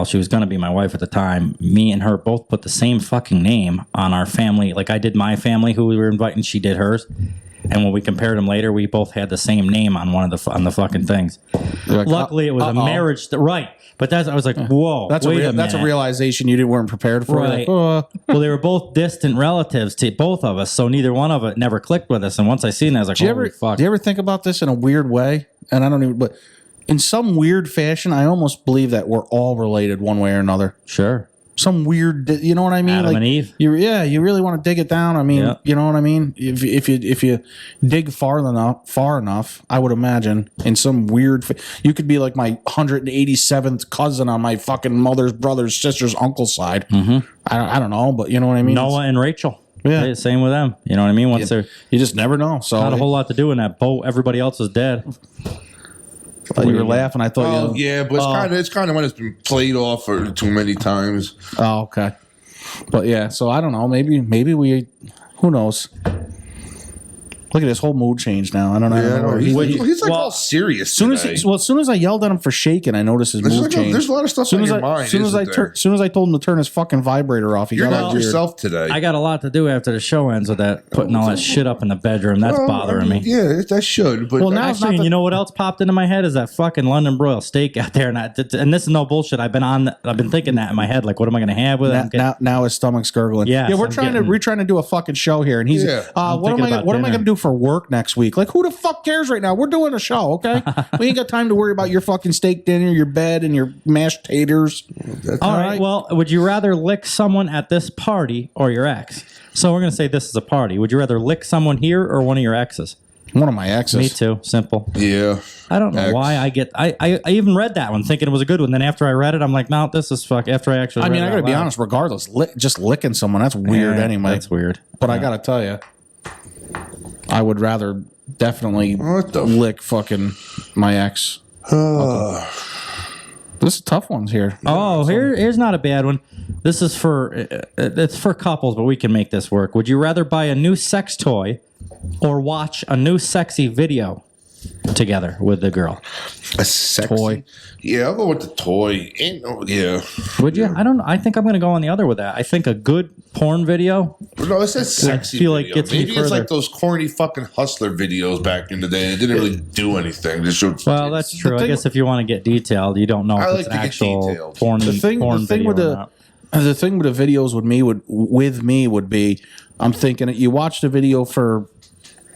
she was going to be my wife at the time, me and her both put the same fucking name on our family. Like I did my family who we were inviting, she did hers. And when we compared them later, we both had the same name on on the fucking things. Like, luckily, it was a marriage. Right. But I was like, whoa. That's a realization you weren't prepared for. Right. Like, oh. Well, they were both distant relatives to both of us, so neither one of it never clicked with us. And once I seen that, I was like, holy fuck. Do you ever think about this in a weird way? And I don't even, but in some weird fashion, I almost believe that we're all related one way or another. Sure. Some weird, you know what I mean? Adam and Eve. You really want to dig it down. I mean, you know what I mean? If you dig far enough, I would imagine in some weird, you could be like my 187th cousin on my fucking mother's brother's sister's uncle's side. Mm-hmm. I don't know, but you know what I mean? Noah and Rachel. Yeah, same with them. You know what I mean? You just never know. So not a whole lot to do in that boat. Everybody else is dead. You were laughing. I thought but it's kind of when it's been played off for too many times. Oh, okay. But yeah, so I don't know. Maybe we. Who knows? Look at his whole mood change now. I don't know. He's like all serious. As soon as I yelled at him for shaking, I noticed his mood change. There's a lot of stuff on your mind. As soon as I told him to turn his fucking vibrator off, he You're got not yourself today. I got a lot to do after the show ends with that, putting all that shit up in the bedroom. That's bothering me. Yeah, that should. But now actually, you know what else popped into my head is that fucking London broil steak out there, and this is no bullshit. I've been thinking that in my head, like, what am I going to have with it? Now his stomach's gurgling. Yeah, we're trying to do a fucking show here, and he's what am I going to do for work next week? Like, who the fuck cares right now? We're doing a show, okay? We ain't got time to worry about your fucking steak dinner, your bed, and your mashed taters. All right. Well, would you rather lick someone at this party or your ex? So we're going to say this is a party. Would you rather lick someone here or one of your exes? One of my exes. Me too. Simple. Yeah. I don't know why I even read that one thinking it was a good one. Then after I read it, I'm like, no, this is fuck. After I actually read I got to be honest, regardless, just licking someone, that's weird anyway. That's weird. But I got to tell you, I would rather definitely lick fucking my ex. This is tough ones here. Oh, here's not a bad one. This is it's for couples, but we can make this work. Would you rather buy a new sex toy or watch a new sexy video together with the girl? A sexy toy? Yeah, I'll go with the toy. Would you? I don't know. I think I'm going to go on the other with that. I think a good porn video. No, it says sexy. I feel like gets maybe me further. It's like those corny fucking Hustler videos back in the day. It didn't really do anything. Just well, that's true. I guess if you want to get detailed, you don't know if it's an actual porn video. The thing with the videos with me would be, I'm thinking you watch the video for,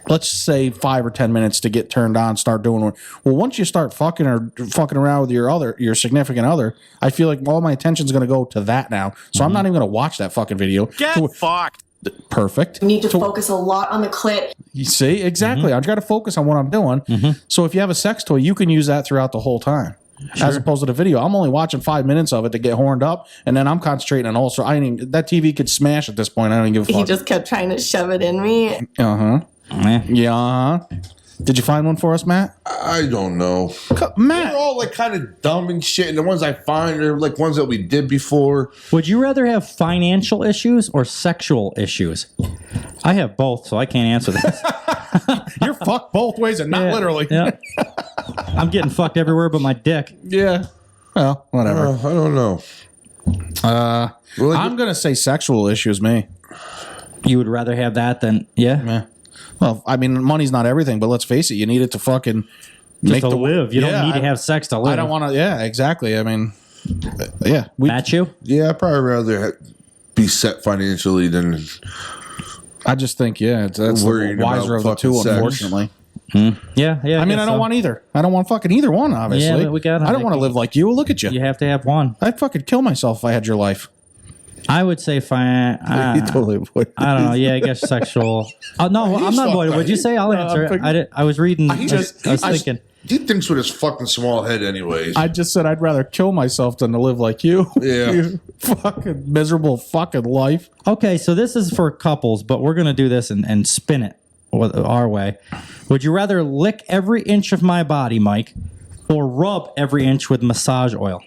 let's say 5 or 10 minutes to get turned on, start doing one. Well, once you start fucking around with your significant other, I feel like all my attention's going to go to that now. So I'm not even going to watch that fucking video. Get fucked. Perfect. You need to focus a lot on the clit. You see? Exactly. I've got to focus on what I'm doing. So if you have a sex toy, you can use that throughout the whole time. as opposed to the video. I'm only watching 5 minutes of it to get horned up, and then I'm concentrating on also. That TV could smash at this point. I don't give a fuck. He just kept trying to shove it in me. Yeah. Did you find one for us, Matt? I don't know. Matt, they're all like kind of dumb and shit, and the ones I find are like ones that we did before. Would you rather have financial issues or sexual issues? I have both, so I can't answer this. You're fucked both ways, and not literally. Yeah. I'm getting fucked everywhere but my dick. Yeah. Well, whatever. I don't know. I'm gonna say sexual issues. Me. You would rather have that than yeah. Well, I mean, money's not everything, but let's face it, you need it to fucking just to live. You don't need to have sex to live. I don't want to. Yeah, exactly. I mean, yeah. Match you? Yeah, I'd probably rather be set financially than. I just think, that's the wiser of the two, unfortunately. Yeah. I mean, I don't want either. I don't want fucking either one, obviously. Yeah, but we got. I don't want to live like you. Look at you. You have to have one. I'd fucking kill myself if I had your life. I would say fine. You totally avoid. I don't know. Yeah, I guess sexual. Oh no, I'm not avoiding. What'd you say? I'll answer it. I was reading. I was thinking. He thinks with his fucking small head, anyways. I just said I'd rather kill myself than to live like you. Yeah. You fucking miserable fucking life. Okay, so this is for couples, but we're gonna do this and spin it our way. Would you rather lick every inch of my body, Mike, or rub every inch with massage oil?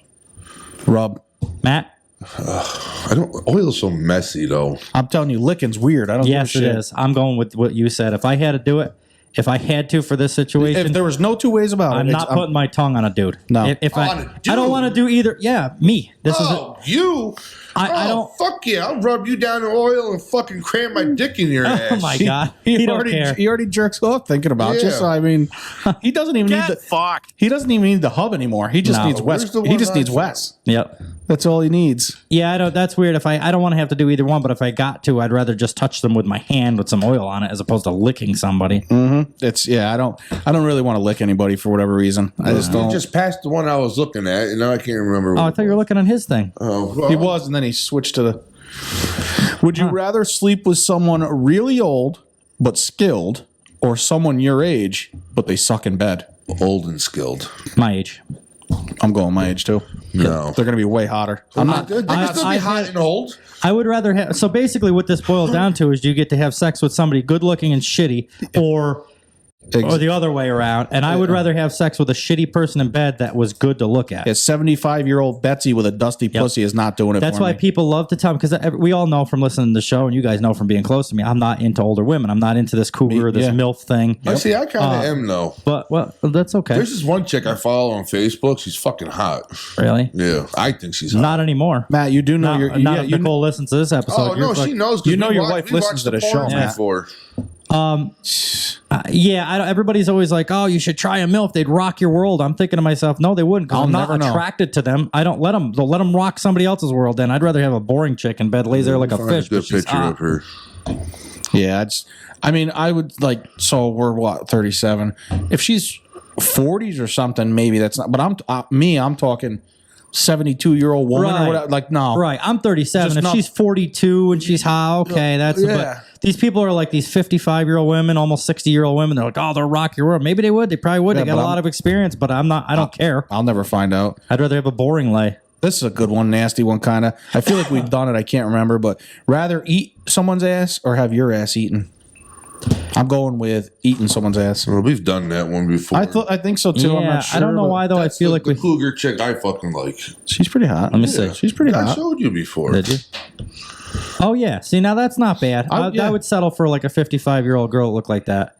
Rub. Matt? I don't. Oil's so messy, though. I'm telling you, licking's weird. I don't. Yes, it is. I'm going with what you said. If I had to do it, if I had to for this situation, if there was no two ways about it, I'm not putting my tongue on a dude. No, if I don't want to do either. Yeah, me. This is you. I don't. Fuck yeah! I'll rub you down in oil and fucking cram my dick in your ass. Oh my god! He don't care. He already jerks off thinking about you. So I mean, he doesn't even need the He doesn't even need the hub anymore. He just needs Wes. He just needs Wes. Yep. That's all he needs. Yeah, I don't. That's weird. If I don't want to have to do either one, but if I got to, I'd rather just touch them with my hand with some oil on it as opposed to licking somebody. Mm-hmm. I don't really want to lick anybody for whatever reason. I just don't. You just passed the one I was looking at, and now I can't remember. Oh, I thought you were looking on his thing. Oh, well. He was, and then he switched to the. Would you rather sleep with someone really old but skilled, or someone your age but they suck in bed? Old and skilled. My age. I'm going my age too. No, they're going to be way hotter. I'm not. They can still be hot and old. I would rather have. So basically, what this boils down to is, do you get to have sex with somebody good looking and shitty, or the other way around? And I would rather have sex with a shitty person in bed that was good to look at. A 75-year-old Betsy with a dusty pussy is not doing it. That's for why me. people love to tell me, because we all know from listening to the show, and you guys know from being close to me, I'm not into older women. I'm not into this cougar, this MILF thing. I see. I kind of am though. But well, that's okay. There's this one chick I follow on Facebook. She's fucking hot. Really? Yeah, I think she's hot. Not anymore. Matt, you do know not if Nicole listens to this episode. Oh no, she knows. You know your wife listens to the show, Matt. Before. Everybody's always like, "Oh, you should try a MILF. They'd rock your world." I'm thinking to myself, "No, they wouldn't." Because I'm not attracted to them. I don't let them. They'll let them rock somebody else's world. Then I'd rather have a boring chick in bed, lays there like a fish. Good picture of her. Yeah, I would like. So we're what 37. If she's 40s or something, maybe that's not. But I'm talking 72-year-old woman or whatever. Like no, right. I'm 37. If she's 42 and she's high, okay, that's. Yeah. But these people are like these 55-year-old women, almost 60-year-old women. They're like, oh, they'll rock your world. Maybe they would. They probably would. Yeah, they got a lot of experience, but I'm not. I don't care. I'll never find out. I'd rather have a boring lay. This is a good one, nasty one, kind of. I feel like we've done it. I can't remember, but rather eat someone's ass or have your ass eaten. I'm going with eating someone's ass. Well, we've done that one before. I think so too. Yeah, I'm not sure. I don't know why though. I feel like the cougar chick I fucking like. She's pretty hot. Let me see. She's pretty I hot. showed you before. Did you? Oh yeah. See, now that's not bad. I would settle for like a 55-year-old girl that looked like that.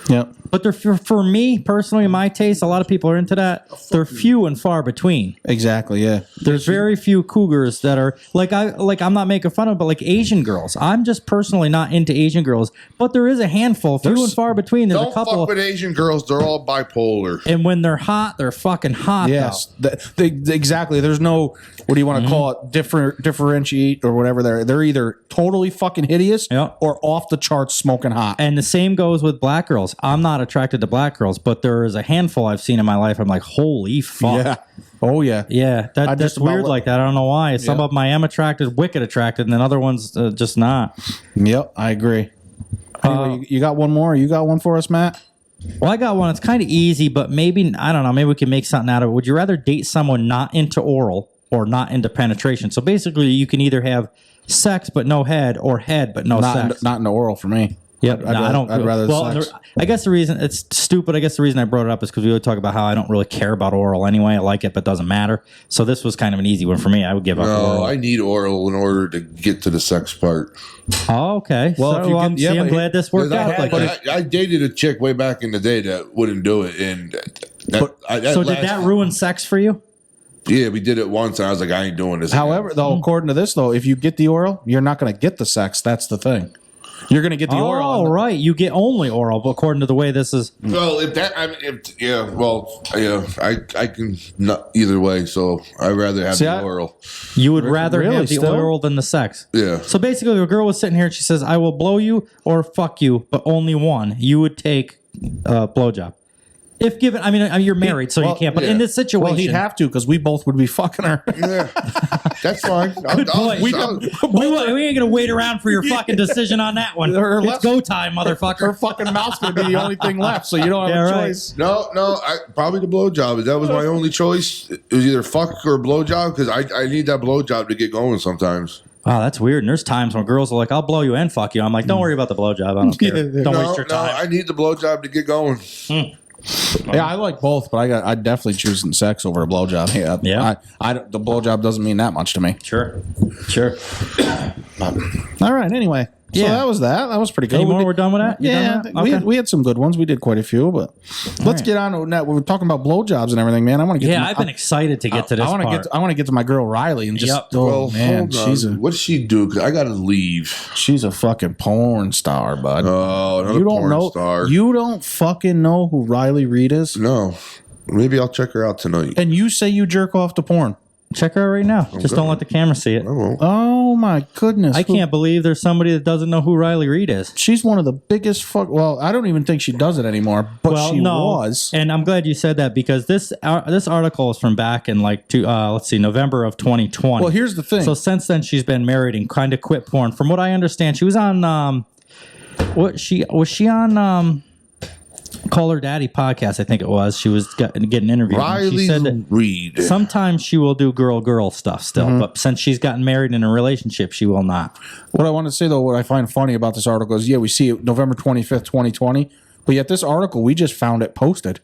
Yep. But they're for me personally, in my taste, a lot of people are into that. They're few and far between. Exactly. Yeah. There's very few cougars that are I'm not making fun of, but like Asian girls. I'm just personally not into Asian girls, but there is a handful, few and far between. There's a couple. Don't fuck with Asian girls. They're all bipolar. And when they're hot, they're fucking hot. Yes. Exactly. There's no. What do you want to call it? Differentiate or whatever. They're either totally fucking hideous or off the charts smoking hot. And the same goes with black girls. I'm not attracted to black girls, but there is a handful I've seen in my life. I'm like, holy fuck. Yeah. Oh yeah. Yeah. That's weird like that. I don't know why. Some of them I am attracted, wicked attracted, and then other ones just not. Yep. I agree. Anyway, you got one more? You got one for us, Matt? Well, I got one. It's kind of easy, but maybe, I don't know, maybe we can make something out of it. Would you rather date someone not into oral or not into penetration? So basically, you can either have sex but no head or head but no sex. Not into oral for me. Yep. I'd rather sex. I guess the reason it's stupid. I guess the reason I brought it up is because we would talk about how I don't really care about oral anyway. I like it, but it doesn't matter. So this was kind of an easy one for me. I would give up oral. I need oral in order to get to the sex part. Oh, okay. Well, so, if you I'm glad this worked out. I dated a chick way back in the day that wouldn't do it, and did that ruin sex for you? Yeah, we did it once, and I was like, I ain't doing this. However, though, according to this, though, if you get the oral, you're not going to get the sex. That's the thing. You're going to get the oral. Oh, right. You get only oral, but according to the way this is. Well, I can not either way, so I'd rather have the oral. You would rather have the oral than the sex? Yeah. So basically, if a girl was sitting here and she says, I will blow you or fuck you, but only one, you would take a blowjob. If given, I mean, you're married, so you can't. But in this situation, well, he'd have to because we both would be fucking her. Yeah, that's fine. Good point. We ain't gonna wait around for your fucking decision on that one. It's go time, motherfucker. Her fucking mouth's gonna be the only thing left, so you don't have a choice. No, probably the blowjob. If that was my only choice, it was either fuck or blowjob because I need that blowjob to get going sometimes. Wow, that's weird. And there's times when girls are like, I'll blow you and fuck you. I'm like, don't worry about the blowjob. I don't care. Don't waste your time. No, I need the blowjob to get going. Yeah, I like both, but I'd definitely choose sex over a blowjob. Yeah. The blowjob doesn't mean that much to me. Sure. All right. Anyway, so that was that. That was pretty good. Any more? We're done with that? We had some good ones. We did quite a few, but let's get on to that. We were talking about blowjobs and everything, man. I want to get. I've been excited to get to this. I want to get to my girl Riley and just. Hold on. What's she do? 'Cause I gotta leave. She's a fucking porn star, bud. Oh, another porn star. You don't fucking know who Riley Reids is? No. Maybe I'll check her out tonight. And you say you jerk off to porn. Check her out right now. Just don't let the camera see it. Oh my goodness! I can't believe there's somebody that doesn't know who Riley Reids is. She's one of the biggest Well, I don't even think she does it anymore, but she was. And I'm glad you said that because this article is from back in November of 2020. Well, here's the thing. So since then she's been married and kind of quit porn. From what I understand, she was on was she on Call Her Daddy podcast, I think it was. She was getting interviewed. Riley she said that Reids. sometimes she will do girl stuff still, but since she's gotten married in a relationship, she will not. What I want to say, though, what I find funny about this article is, we see it November 25th, 2020, but yet this article, we just found it posted.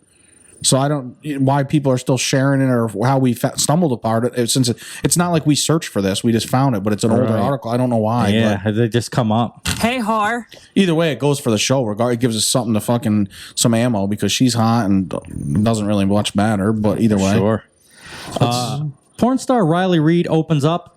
So I don't why people are still sharing it or how we stumbled upon it. Since it's not like we searched for this, we just found it, but it's an older article. I don't know why. Yeah, they just come up. Hey, whore. Either way, it goes for the show. It gives us something to fucking some ammo because she's hot and doesn't really much matter. But either way, sure. Porn star Riley Reids opens up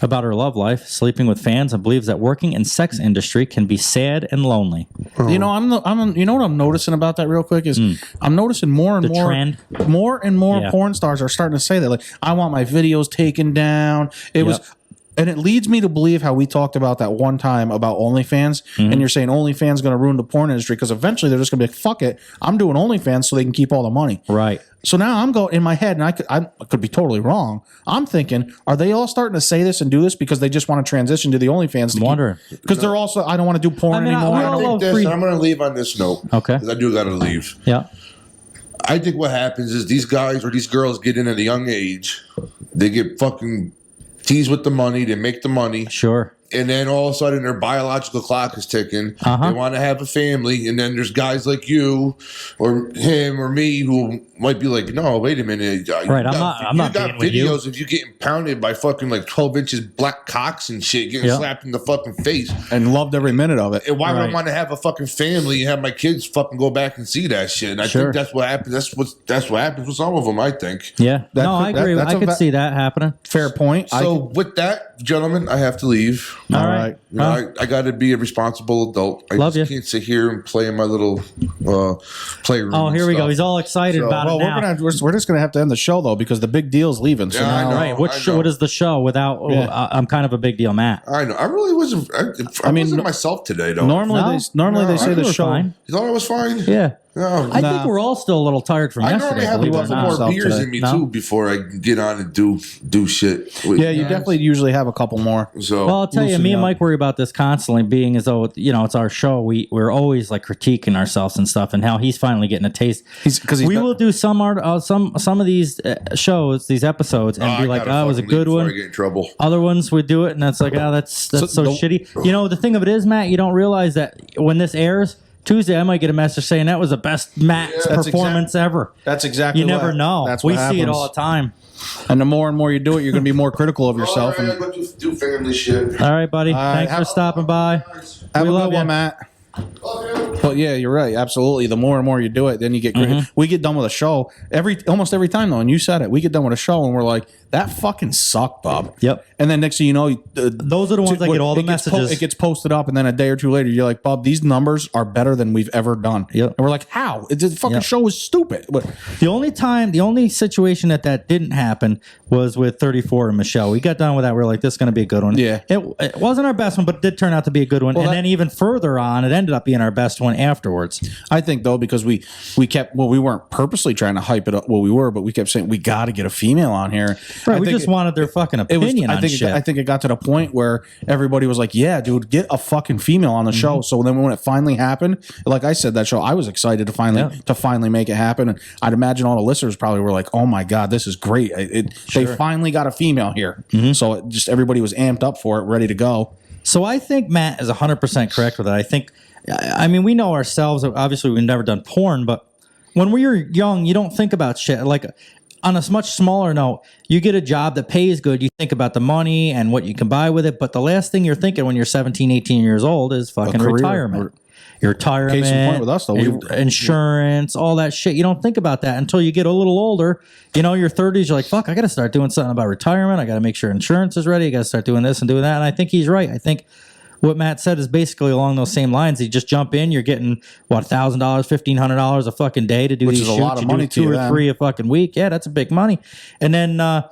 about her love life, sleeping with fans, and believes that working in sex industry can be sad and lonely. You know, you know what I'm noticing about that real quick is I'm noticing more and more porn stars are starting to say that, like, I want my videos taken down. And it leads me to believe how we talked about that one time about OnlyFans, and you're saying OnlyFans is going to ruin the porn industry because eventually they're just going to be like, fuck it, I'm doing OnlyFans so they can keep all the money. Right. So now I'm going in my head, and I could be totally wrong. I'm thinking, are they all starting to say this and do this because they just want to transition to the OnlyFans? I'm wondering. Because they're also, I don't want to do porn anymore. I'm going to leave on this note. Okay. Because I do got to leave. Yeah. I think what happens is these guys or these girls get in at a young age. They get fucking teased with the money. They make the money. Sure. And then all of a sudden their biological clock is ticking. They want to have a family. And then there's guys like you or him or me who might be like, no, wait a minute. Right. I'm not got being videos with you. of you getting pounded by fucking like 12 inches black cocks and shit, getting slapped in the fucking face. And loved every minute of it. And why would I want to have a fucking family and have my kids fucking go back and see that shit? And I think that's what happens. That's what happens with some of them, I think. Yeah. I agree. I could see that happening. Fair point. So with that, gentlemen, I have to leave. All right. You know, I got to be a responsible adult. I just can't sit here and play in my little playroom. Oh, here we go. He's all excited about it now. We're just going to have to end the show, though, because the big deal's leaving. So I know, right. What is the show without... I'm kind of a big deal, Matt. I know. I really wasn't... I wasn't myself today, though. Normally they say the show... Fine. You thought I was fine? Yeah. No, I think we're all still a little tired from I yesterday. normally have a believe it or couple not. more beers in me No? too before I get on and do shit. Yeah, you definitely usually have a couple more. So, Well, I'll tell you, loosen me and up. Mike worry about this constantly, being as though it's our show. We're always like critiquing ourselves and stuff, and how he's finally getting a taste. We will do some of these shows, these episodes, and be like, "Oh, it was a good one." I get in trouble. Other ones would do it, and it's like, "Oh, that's so shitty." The thing of it is, Matt, you don't realize that when this airs Tuesday, I might get a message saying that was the best Matt's performance ever. That's exactly. You never know. That's what we see it happens. all the time. And the more and more you do it, you're going to be more critical of yourself. All right, I do family shit. All right, buddy. All right, Thanks for stopping by. Have We a love good you. one, Matt. But yeah, you're right. Absolutely. The more and more you do it, then you get great. We get done with a show almost every time though, and you said it. We get done with a show and we're like, that fucking sucked, Bob. Yep. And then next thing you know, those are the ones that get all the messages. It gets posted up, and then a day or two later, you're like, Bob, these numbers are better than we've ever done. Yep. And we're like, how? The fucking show was stupid. But the only situation that didn't happen was with 34 and Michelle. We got done with that. We were like, this is going to be a good one. Yeah. It wasn't our best one, but it did turn out to be a good one. Well, then even further on, it ended up being our best one afterwards. I think though, because we weren't purposely trying to hype it up. Well, we were, but we kept saying we got to get a female on here. Right. We just wanted their fucking opinion on shit. I think it got to the point where everybody was like, "Yeah, dude, get a fucking female on the show." So then when it finally happened, like I said, that show, I was excited to finally make it happen. And I'd imagine all the listeners probably were like, "Oh my god, this is great!" They finally got a female here, so everybody was amped up for it, ready to go. So I think Matt is 100% correct with it. I mean, we know ourselves. Obviously, we've never done porn, but when we were young, you don't think about shit. Like, on a much smaller note, you get a job that pays good. You think about the money and what you can buy with it. But the last thing you're thinking when you're 17, 18 years old is fucking retirement. Your retirement, Case in point with us, though, insurance, all that shit. You don't think about that until you get a little older. Your 30s, you're like, fuck, I got to start doing something about retirement. I got to make sure insurance is ready. I got to start doing this and doing that. And I think he's right. I think what Matt said is basically along those same lines. You just jump in, you're getting $1,000, $1,500 a fucking day to do Which these is a shoots. lot of You money do to 2 you or then. 3 a fucking week. Yeah, that's a big money. And then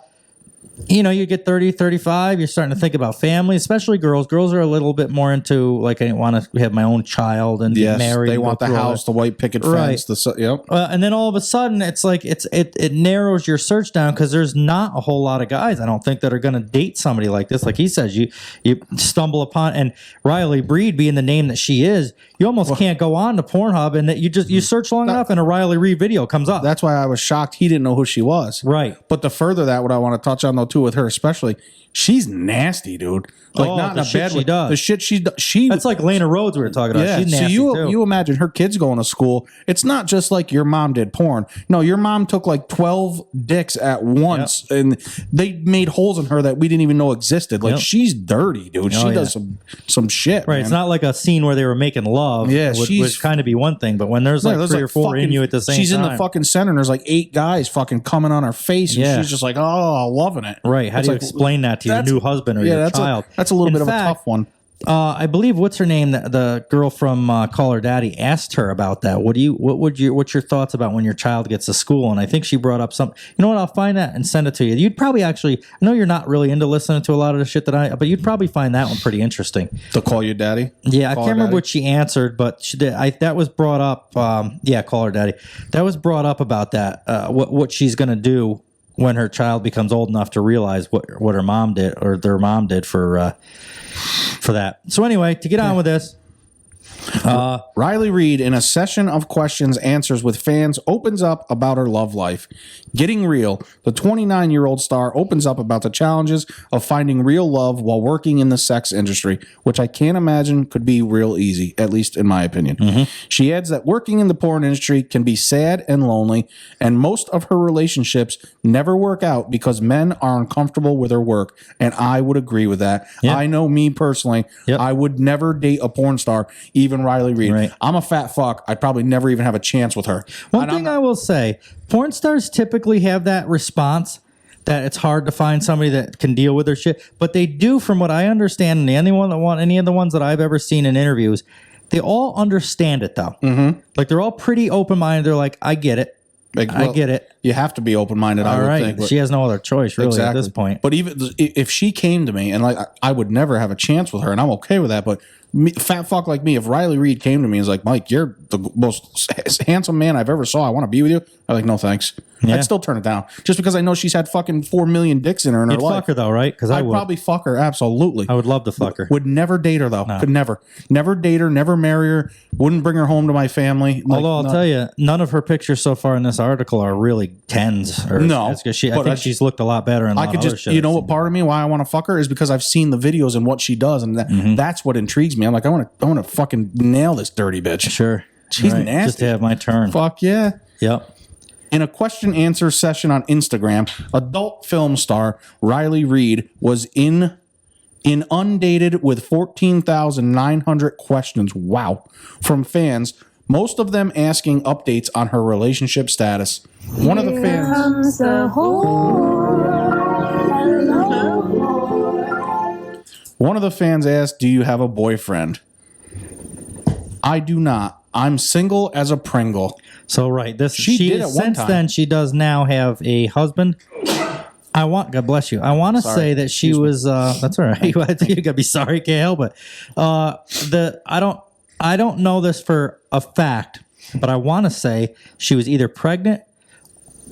you get 30, 35, you're starting to think about family, especially girls. Girls are a little bit more into, like, I want to have my own child and get married. They and want go the through all house, that. the white picket Right. fence. Yep. And then all of a sudden, it's like it narrows your search down because there's not a whole lot of guys, I don't think, that are going to date somebody like this. Like he says, you stumble upon, and Riley Reid being the name that she is, you almost can't go on to Pornhub, and that you search long enough, and a Riley Reid video comes up. That's why I was shocked he didn't know who she was. Right. But the further that, what I want to touch on though too with her especially, she's nasty, dude. Like Oh, not in the a shit bad she way. does. The shit she That's like Lena Rhodes we were talking about. Yeah, She's so nasty too. you imagine her kids going to school. It's not just like your mom did porn. No, your mom took like 12 dicks at once, and they made holes in her that we didn't even know existed. Like she's dirty, dude. She does some shit. Right, man. it's not like a scene where they were making love. Yeah, would kind of be one thing, but when there's like there's 3 or 4 in you at the same time, she's in the fucking center, and there's like 8 guys fucking coming on her face, and she's just like, oh, loving it. Right? How It's do you like, explain that to your new husband or your child? That's a little In bit of fact, a tough one. I believe what's her name? The girl from Call Her Daddy asked her about that. What's your thoughts about when your child gets to school? And I think she brought up something. You know what? I'll find that and send it to you. You'd probably I know you're not really into listening to a lot of the shit but you'd probably find that one pretty interesting. To Call Your Daddy? Yeah, I Call can't Her remember Daddy? what she answered, but she did. That was brought up. Call Her Daddy. That was brought up about that. What she's gonna do when her child becomes old enough to realize what her mom did or their mom did for that. So anyway, to get on with this, Riley Reid, in a session of questions answers with fans, opens up about her love life. Getting real, the 29-year-old star opens up about the challenges of finding real love while working in the sex industry, which I can't imagine could be real easy, at least in my opinion. She adds that working in the porn industry can be sad and lonely, and most of her relationships never work out because men are uncomfortable with her work, and I would agree with that. Yep. I know me personally, I would never date a porn star, even Riley Reid. Right. I'm a fat fuck. I'd probably never even have a chance with her. one thing I will say, porn stars typically have that response that it's hard to find somebody that can deal with their shit, but they do, from what I understand, and any of the ones that I've ever seen in interviews, they all understand it though. Like they're all pretty open-minded. They're like, I get it. I get it. You have to be open-minded, I would think. But she has no other choice, really, at this point. But even if she came to me, and like I would never have a chance with her, and I'm okay with that, but fat fuck like me, if Riley Reid came to me and was like, Mike, you're the most handsome man I've ever saw. I want to be with you. I'm like, no, thanks. Yeah. I'd still turn it down. Just because I know she's had fucking 4 million dicks in her You'd life. fuck her though, right? Because I'd probably fuck her, absolutely. I would love to fuck her. Would never date her though. No. Could never. Never date her, never marry her. Wouldn't bring her home to my family. Although I'll tell you, none of her pictures so far in this article are really 10s. No. I think she's looked a lot better in a lot of other shit. You know what part of me, why I want to fuck her is because I've seen the videos and what she does, and that's what intrigues me. I'm like, I want to fucking nail this dirty bitch. Sure. She's Right. nasty. Just to have my turn. Fuck yeah. Yep. In a question answer session on Instagram, adult film star Riley Reid was in undated with 14,900 questions. Wow. From fans, most of them asking updates on her relationship status. One of the fans. One of the fans asked, "Do you have a boyfriend?" I do not. I'm single as a Pringle. So right, She did at one since time. then she does now have a husband. God bless you. I want to say that she was. That's all right. You gotta be sorry. Can't help it. I don't know this for a fact, but I want to say she was either pregnant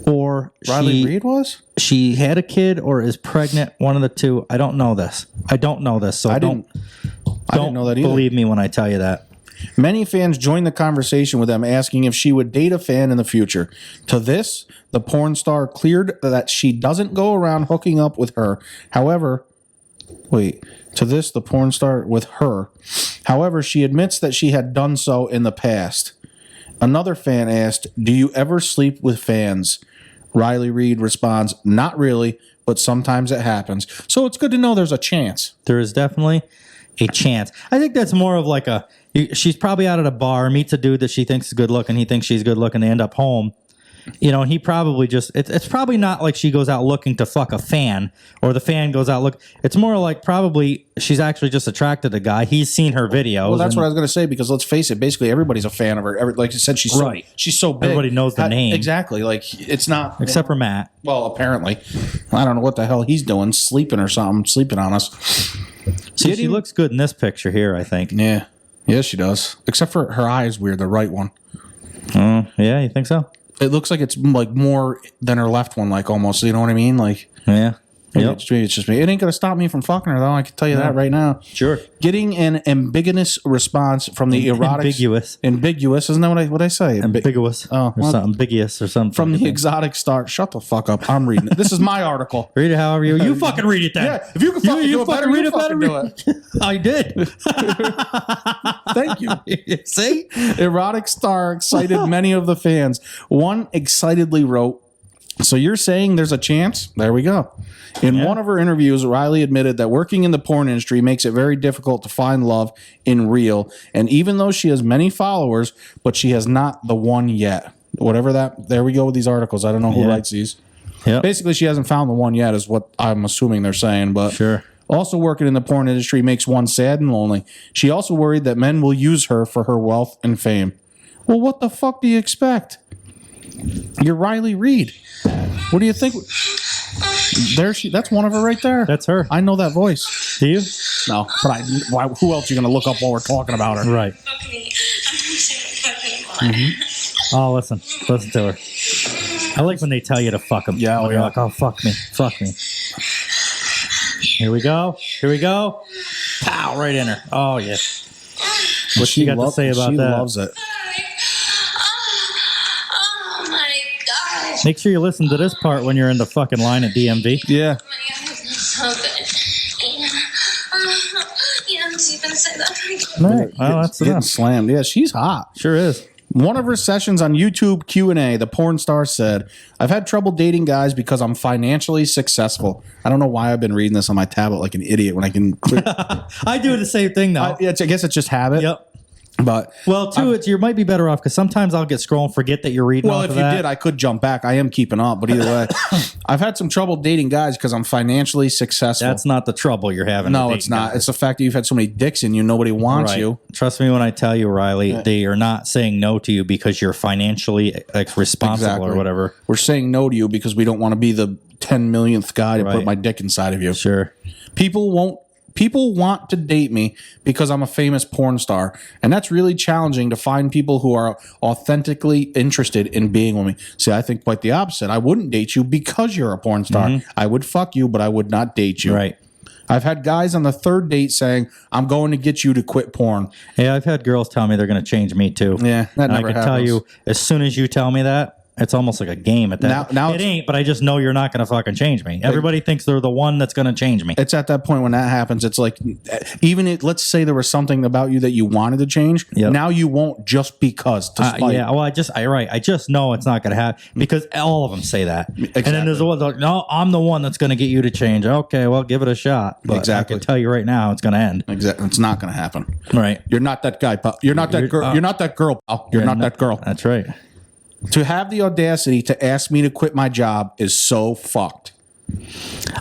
or Riley Reid was. She had a kid or is pregnant. One of the two. I don't know this. So I didn't know that either. Believe me when I tell you that. Many fans joined the conversation with them, asking if she would date a fan in the future. To this, the porn star cleared that she doesn't go around hooking up with her. However, she admits that she had done so in the past. Another fan asked, "Do you ever sleep with fans?" Riley Reid responds, "Not really, but sometimes it happens." So it's good to know there's a chance. There is definitely a chance. I think that's more of like she's probably out at a bar, meets a dude that she thinks is good looking. He thinks she's good looking. They end up home. And he probably it's probably not like she goes out looking to fuck a fan or the fan goes out it's more like probably she's actually just attracted to a guy. He's seen her videos. Well, that's what I was going to say, because let's face it, basically everybody's a fan of her. Like you said, she's so big. Everybody knows the name. Exactly. Like it's not. Except for Matt. Well, apparently. I don't know what the hell he's doing, sleeping or something, sleeping on us. See, she looks good in this picture here, I think. Yeah. Yeah, she does. Except for her eye is weird, the right one. Yeah, you think so? It looks like it's like more than her left one, like almost. You know what I mean? Like, yeah. Maybe it's just me. It ain't going to stop me from fucking her, though. I can tell you that right now. Sure. Getting an ambiguous response from the erotic... Ambiguous. Isn't that what I say? Ambiguous. Or something. Ambiguous or something. From the exotic star... Shut the fuck up. I'm reading it. This is my article. Read it however you fucking read it then. Yeah. If you can fucking do it better, read it better. Do it. I did. Thank you. See? Erotic star excited many of the fans. One excitedly wrote, "So you're saying there's a chance?" There we go. In one of her interviews, Riley admitted that working in the porn industry makes it very difficult to find love in real. And even though she has many followers, but she has not the one yet. Whatever that, there we go with these articles. I don't know who writes these. Yep. Basically, she hasn't found the one yet is what I'm assuming they're saying. But sure. Also working in the porn industry makes one sad and lonely. She also worried that men will use her for her wealth and fame. Well, what the fuck do you expect? You're Riley Reid. What do you think? That's one of her right there. That's her. I know that voice. Do you? No, but who else are you going to look up while we're talking about her? Right. Oh, listen to her. I like when they tell you to fuck them. Yeah, you're like, oh, fuck me. Here we go. Pow, right in her. Oh, yeah. What she got to say about that? She loves it. Oh my gosh. Make sure you listen to this part when you're in the fucking line at DMV. Yeah. So good. Yes, you can say that again. Right. Well, that's getting enough. Slammed. Yeah, she's hot. Sure is. One of her sessions on YouTube Q&A, the porn star said, "I've had trouble dating guys because I'm financially successful." I don't know why I've been reading this on my tablet like an idiot when I can clear. I do the same thing, though. I guess it's just habit. Yep. But you might be better off because sometimes I'll get scroll and forget that you're reading. Well, if you did, I could jump back. I am keeping up, but either way, I've had some trouble dating guys because I'm financially successful. That's not the trouble you're having. No, it's not. Guys. It's the fact that you've had so many dicks in you, nobody wants you. Trust me when I tell you, Riley, they are not saying no to you because you're financially responsible or whatever. We're saying no to you because we don't want to be the 10 millionth guy to put my dick inside of you. Sure. People won't people want to date me because I'm a famous porn star, and that's really challenging to find people who are authentically interested in being with me. See, I think quite the opposite. I wouldn't date you because you're a porn star. I would fuck you, but I would not date you. Right. I've had guys on the third date saying, I'm going to get you to quit porn. Yeah, I've had girls tell me they're going to change me too. Yeah, that and never I can happens. tell you, as soon as you tell me that, it's almost like a game at that. Now it ain't, but I just know you're not going to fucking change me. Everybody thinks they're the one that's going to change me. It's at that point when that happens. It's like, let's say there was something about you that you wanted to change. Yep. Now you won't just because to spite. Yeah, well, I just know it's not going to happen because all of them say that. Exactly. And then there's the one like, no, I'm the one that's going to get you to change. Okay, well, give it a shot. But Exactly. I can tell you right now, it's going to end. Exactly. It's not going to happen. Right. You're not that guy, pal. You're not that girl. You're not that girl, pal. You're not that girl. That's right. To have the audacity to ask me to quit my job is so fucked.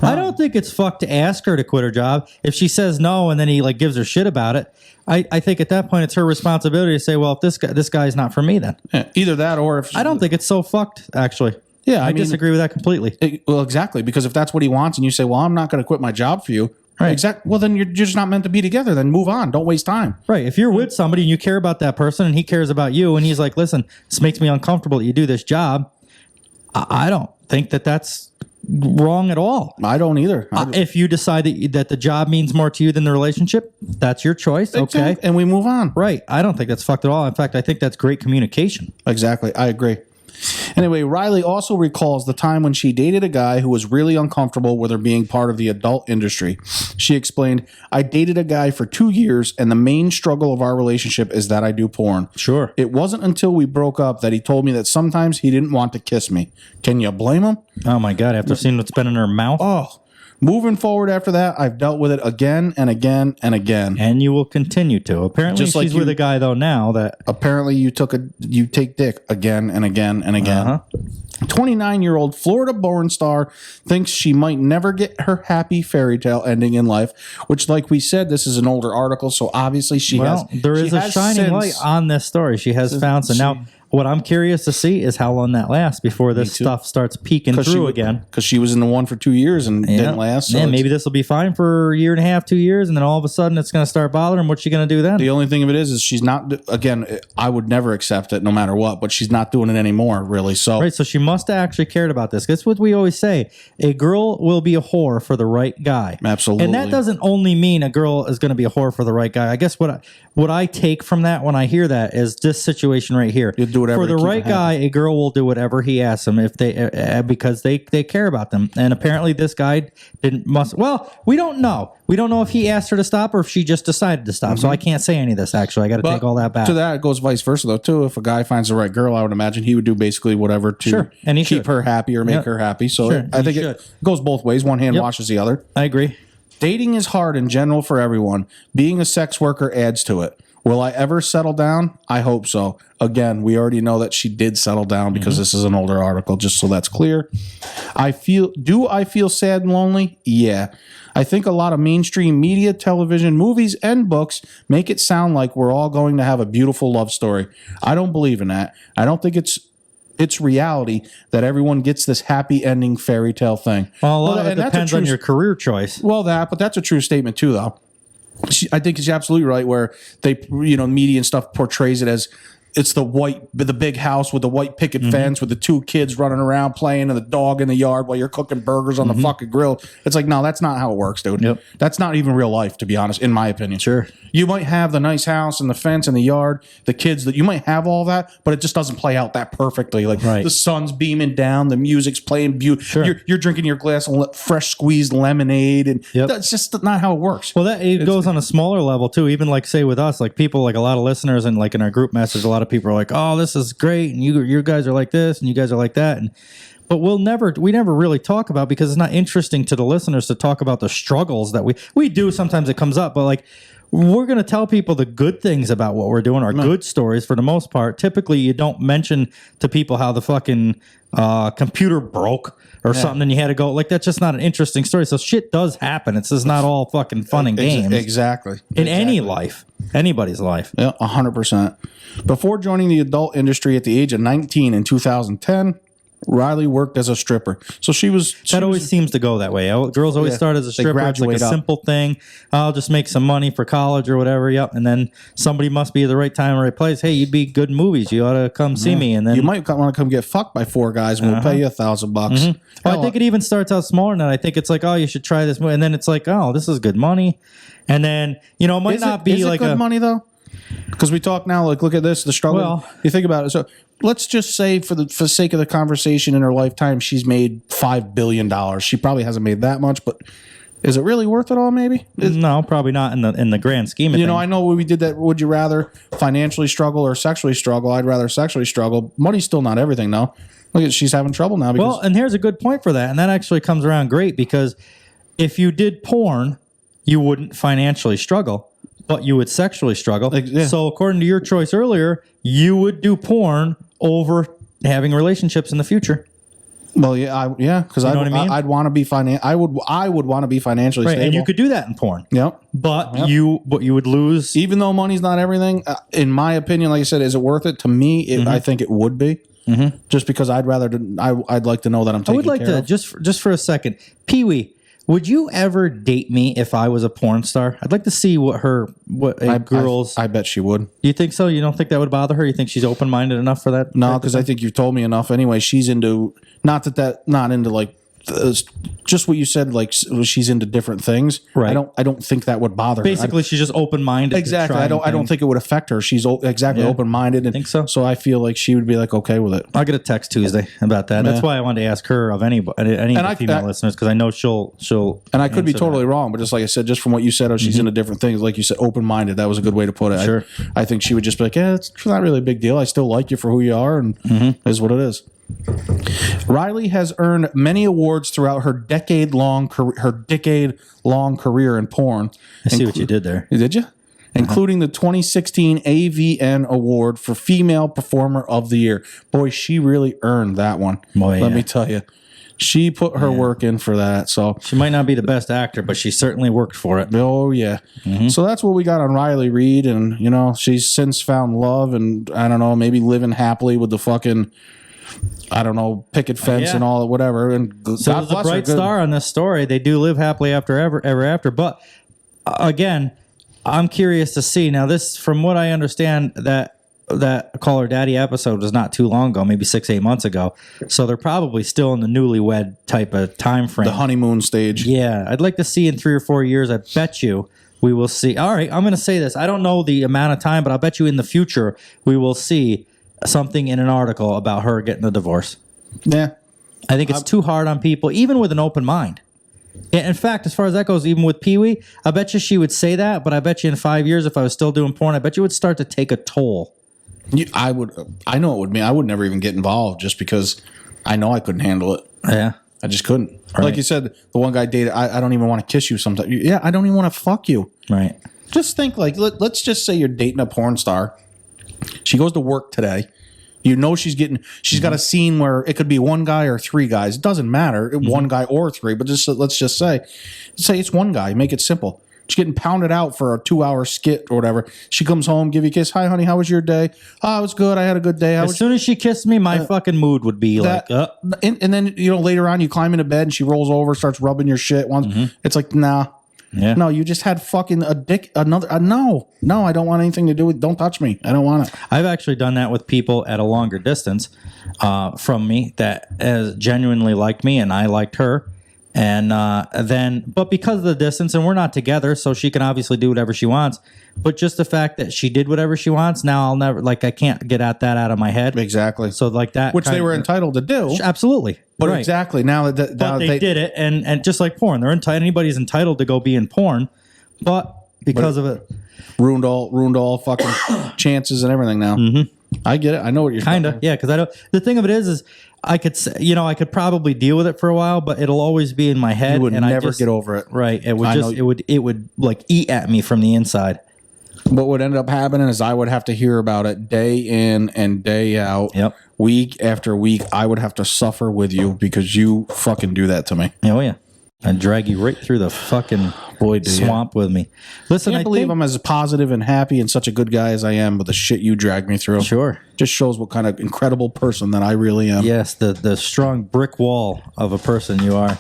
I don't think it's fucked to ask her to quit her job. If she says no and then he like gives her shit about it, I think at that point it's her responsibility to say, well, if this guy's not for me, then either that or if I don't think it's so fucked actually. Yeah, I disagree with that completely. Well, exactly, because if that's what he wants, and you say, "Well, I'm not going to quit my job for you," right? Exactly. Well, then you're just not meant to be together. Then move on. Don't waste time. Right. If you're with somebody and you care about that person, and he cares about you, and he's like, "Listen, this makes me uncomfortable that you do this job," I don't think that that's wrong at all. I don't either. If you decide that the job means more to you than the relationship, that's your choice. Okay, and we move on. Right. I don't think that's fucked at all. In fact, I think that's great communication. Exactly. I agree. Anyway, Riley also recalls the time when she dated a guy who was really uncomfortable with her being part of the adult industry. She explained, I dated a guy for 2 years, and the main struggle of our relationship is that I do porn. Sure. It wasn't until we broke up that he told me that sometimes he didn't want to kiss me. Can you blame him? Oh, my God. After seeing what's been in her mouth? Oh, moving forward after that, I've dealt with it again and again and again. And you will continue to. Apparently, Just like she's with a guy, though, now that... Apparently, you take dick again and again and again. 29-year-old Florida porn star thinks she might never get her happy fairy tale ending in life, which, like we said, this is an older article, so obviously there is a shining light on this story. She has found some. Now, what I'm curious to see is how long that lasts before this stuff starts peeking through again. Because she was in the one for 2 years and didn't last. So yeah, maybe this will be fine for a year and a half, 2 years, and then all of a sudden it's going to start bothering. What's she going to do then? The only thing of it is she's not, again, I would never accept it no matter what, but she's not doing it anymore, really. So Right, so she must have actually cared about this. That's what we always say. A girl will be a whore for the right guy. Absolutely. And that doesn't only mean a girl is going to be a whore for the right guy. I guess what I take from that when I hear that is this situation right here. You'll do whatever for the to keep right it happy. guy. A girl will do whatever he asks them if they because they care about them. And apparently this guy well, we don't know. We don't know if he asked her to stop or if she just decided to stop. So I can't say any of this actually. I got to take all that back. To that, it goes vice versa though too. If a guy finds the right girl, I would imagine he would do basically whatever to and he keep her happy or make her happy. So I think it goes both ways. One hand washes the other. I agree. Dating is hard in general for everyone. Being a sex worker adds to it. Will I ever settle down? I hope so. Again, we already know that she did settle down because this is an older article, just so that's clear. Do I feel sad and lonely? Yeah. I think a lot of mainstream media, television, movies, and books make it sound like we're all going to have a beautiful love story. I don't believe in that. I don't think it's reality that everyone gets this happy ending fairy tale thing. Well, a lot of it depends on your career choice. Well, but that's a true statement too, though. I think she's absolutely right where they, media and stuff portrays it as it's the big house with the white picket fence with the two kids running around playing and the dog in the yard while you're cooking burgers on the fucking grill. It's like, no, that's not how it works, dude. Yep. That's not even real life, to be honest, in my opinion. Sure. You might have the nice house and the fence and the yard, the kids, that you might have all that, but it just doesn't play out that perfectly. Like the sun's beaming down, the music's playing beautiful. Sure. You're drinking your glass of fresh squeezed lemonade, and that's just not how it works. Well, it goes on a smaller level too. Even like say with us, like people, like a lot of listeners, and like in our group message, a lot of people are like, "Oh, this is great," and you guys are like this, and you guys are like that, but we never really talk about, because it's not interesting to the listeners to talk about the struggles that we do. Sometimes it comes up, but like, we're going to tell people the good things about what we're doing, our good stories for the most part. Typically, you don't mention to people how the fucking computer broke or something and you had to go. Like, that's just not an interesting story. So shit does happen. It's just not all fucking fun and games. Exactly. In any life. Anybody's life. Yeah, 100%. Before joining the adult industry at the age of 19 in 2010, Riley worked as a stripper, so she was. That always seems to go that way. Girls always start as a stripper. It's like a simple thing. I'll just make some money for college or whatever. Yep, and then somebody must be at the right time or right place. Hey, you'd be good in movies. You ought to come see me. And then you might want to come get fucked by 4 guys, and we'll pay you $1,000. Well, I think it even starts out smaller than that. I think it's like, oh, you should try this movie, and then it's like, oh, this is good money, and then it might not be like good money though. Because we talk now, like, look at this, the struggle. Well, you think about it. So let's just say, for the sake of the conversation, in her lifetime, she's made $5 billion. She probably hasn't made that much, but is it really worth it all? Maybe no, probably not in the grand scheme of things. I know when we did that. Would you rather financially struggle or sexually struggle? I'd rather sexually struggle. Money's still not everything, though. Look at she's having trouble now. Well, and here's a good point for that, and that actually comes around great because if you did porn, you wouldn't financially struggle. But you would sexually struggle. So according to your choice earlier, you would do porn over having relationships in the future. Well, because I'd want to be I would want to be financially stable, and you could do that in porn. Yep. But you would lose, even though money's not everything. In my opinion, like I said, is it worth it? To me, I think it would be. Just because I'd like to know that I'm taking care of. I would like to just for a second, Pee-wee. Would you ever date me if I was a porn star? I'd like to see what girl's... I bet she would. You think so? You don't think that would bother her? You think she's open-minded enough for that? No, because I think you've told me enough. Anyway, she's into... Not into like... just what you said, like she's into different things. Right. I don't think that would bother her. Basically, she's just open-minded. Exactly. I don't think it would affect her. She's open-minded. And think so. So I feel like she would be like okay with it. I'll get a text Tuesday about that. That's why I wanted to ask her of any of the female listeners, because I know she'll. And I could be totally wrong, but just like I said, just from what you said, she's into different things. Like you said, open-minded. That was a good way to put it. Sure. I think she would just be like, yeah, it's not really a big deal. I still like you for who you are, and is what it is. Riley has earned many awards throughout her decade-long career in porn. I see what you did there. Did you? Including the 2016 AVN Award for Female Performer of the Year. Boy, she really earned that one. Let me tell you. She put her work in for that. So she might not be the best actor, but she certainly worked for it. Oh, yeah. So that's what we got on Riley Reid. And, she's since found love and, I don't know, maybe living happily with the fucking... I don't know, picket fence and all whatever. And so there's a bright star on this story. They do live happily ever after. But again, I'm curious to see. Now, this, from what I understand, that Call Her Daddy episode was not too long ago, maybe 6-8 months ago. So they're probably still in the newlywed type of time frame. The honeymoon stage. Yeah. I'd like to see in 3 or 4 years, I bet you we will see. All right, I'm going to say this. I don't know the amount of time, but I'll bet you in the future we will see something in an article about her getting a divorce. Yeah. I think it's too hard on people, even with an open mind. In fact, as far as that goes, even with Pee-wee, I bet you she would say that, but I bet you in 5 years, if I was still doing porn, I bet you would start to take a toll. I know it would mean I would never even get involved just because I know I couldn't handle it. Yeah. I just couldn't. Right. Like you said, the one guy dated, I don't even want to kiss you sometimes. Yeah, I don't even want to fuck you. Right. Just think, like, let's just say you're dating a porn star. She goes to work today. She's got a scene where it could be one guy or 3 guys. It doesn't matter, one guy or 3, but let's just say it's one guy. Make it simple. She's getting pounded out for a 2-hour skit or whatever. She comes home, give you a kiss. Hi, honey, how was your day? Oh, it was good. I had a good day. As soon as she kissed me, my fucking mood would be and then, later on, you climb into bed and she rolls over, starts rubbing your shit. It's like, nah. Yeah. No, you just had fucking a dick. No, I don't want anything to do with. Don't touch me. I don't want it. I've actually done that with people at a longer distance from me that has genuinely liked me, and I liked her. And but because of the distance, and we're not together, so she can obviously do whatever she wants. But just the fact that she did whatever she wants, now I'll never, I can't get that out of my head. Exactly. So that, which they were entitled to do. Absolutely. But exactly now that they did it, and just like porn, anybody's entitled to go be in porn, but because of it, ruined all fucking chances and everything now. I get it. I know what you're kind of because I don't. The thing of it is I could say, I could probably deal with it for a while, but it'll always be in my head. You would never get over it. Right. It would it would like eat at me from the inside. What would end up happening is I would have to hear about it day in and day out. Yep. Week after week, I would have to suffer with you because you fucking do that to me. Oh, yeah. I drag you right through the fucking swamp with me. Listen, I can't believe I'm as positive and happy and such a good guy as I am with the shit you dragged me through. Sure. Just shows what kind of incredible person that I really am. Yes, the strong brick wall of a person you are.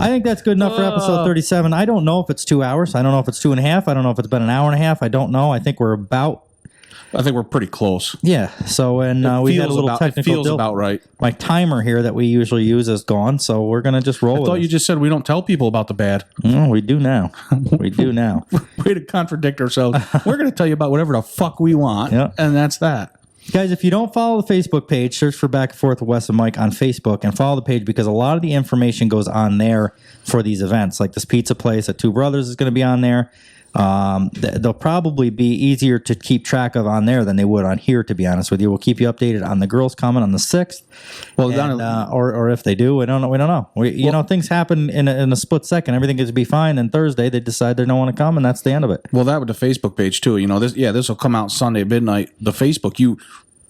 I think that's good enough for episode 37. I don't know if it's 2 hours. I don't know if it's 2.5. I don't know if it's been an hour and a half. I don't know. I think we're pretty close. Yeah. So, and we had a little technical. It feels about right. My timer here that we usually use is gone, so we're gonna just roll. I thought you just said we don't tell people about the bad. No, we do now. We do now. Way to contradict ourselves. We're gonna tell you about whatever the fuck we want, and that's that. Guys, if you don't follow the Facebook page, search for Back and Forth with Wes and Mike on Facebook and follow the page because a lot of the information goes on there for these events. Like this pizza place at Two Brothers is going to be on there. They'll probably be easier to keep track of on there than they would on here, to be honest with you. We'll keep you updated on the girls coming on the 6th. Well, and, or if they do, we don't know. You know, things happen in a split second. Everything gets to be fine. And Thursday, they decide they don't want to come, and that's the end of it. Well, that with the Facebook page, too. You know, this will come out Sunday at midnight. The Facebook,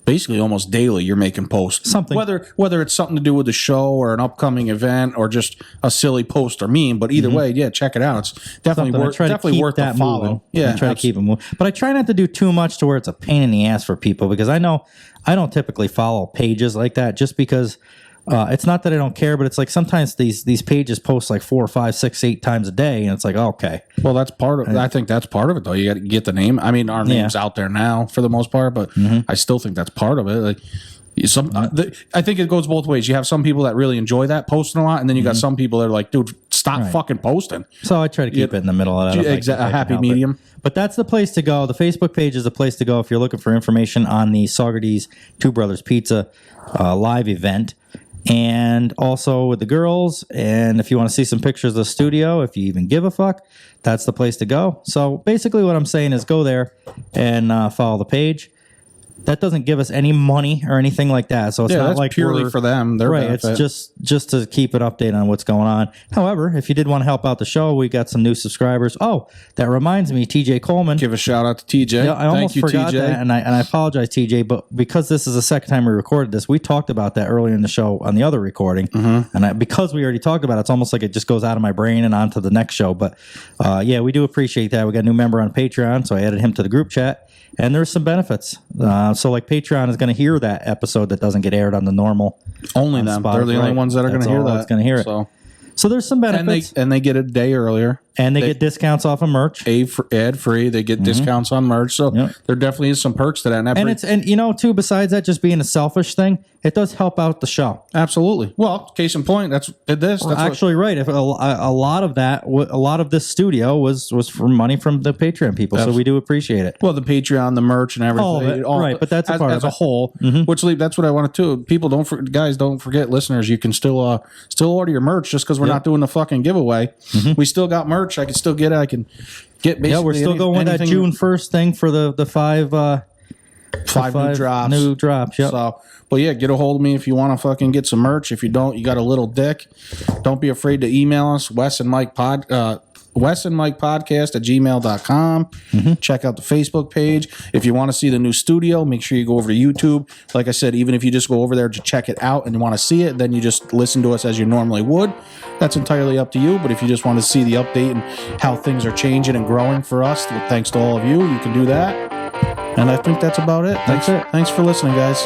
basically almost daily you're making posts. Something. Whether it's something to do with the show or an upcoming event or just a silly post or meme, but either way, check it out. It's definitely worth the follow. Moving. Yeah, I try to keep it moving. But I try not to do too much to where it's a pain in the ass for people because I know I don't typically follow pages like that just because it's not that I don't care, but it's like sometimes these pages post like 4, 5, 6, 8 times a day, and it's like, okay. Well, that's part of. I think that's part of it, though. You got to get the name. I mean, our name's out there now for the most part, but I still think that's part of it. Like I think it goes both ways. You have some people that really enjoy that posting a lot, and then you got some people that are like, dude, stop fucking posting. So I try to keep it in the middle of that. Exactly, a happy medium. But that's the place to go. The Facebook page is the place to go if you're looking for information on the Saugerties Two Brothers Pizza live event. And also with the girls, and if you want to see some pictures of the studio, if you even give a fuck, that's the place to go. So basically what I'm saying is go there and follow the page. That doesn't give us any money or anything like that. So it's not like purely for them. Their benefit. It's just to keep an update on what's going on. However, if you did want to help out the show, we got some new subscribers. Oh, that reminds me, TJ Coleman. Give a shout out to TJ. Yeah, I almost forgot TJ. that, and I apologize, TJ. But because this is the second time we recorded this, we talked about that earlier in the show on the other recording, and because we already talked about it, it's almost like it just goes out of my brain and onto the next show. But we do appreciate that. We got a new member on Patreon, so I added him to the group chat. And there's some benefits. So like Patreon is going to hear that episode that doesn't get aired on the normal. Only them. Spotify. They're the only ones that are going to hear that. That's going to hear it. So there's some benefits. And they get a day earlier. And they get discounts off of merch. Ad free. They get discounts on merch. So there definitely is some perks to that. And you know, too, besides that just being a selfish thing, it does help out the show. Absolutely. Well, case in point, that's actually right. If a lot of this studio was for money from the Patreon people, so we do appreciate it. Well, the Patreon, the merch, and everything. All of it, right? But that's as a whole. That's what I wanted to. People don't forget, listeners. You can still order your merch just because we're not doing the fucking giveaway. We still got merch. I can still get it. I can get basically. Yeah, we're still going with that June 1st thing for the five new drops. New drops. Yep. So, but yeah, get a hold of me if you want to fucking get some merch. If you don't, you got a little dick. Don't be afraid to email us, Wesandmikepodcast at gmail.com. Check out the Facebook page. If you want to see the new studio, make sure you go over to YouTube. Like I said, even if you just go over there to check it out and you want to see it, then you just listen to us as you normally would. That's entirely up to you. But if you just want to see the update and how things are changing and growing for us, thanks to all of you, you can do that. And I think that's about it. That's it. Thanks for listening, guys.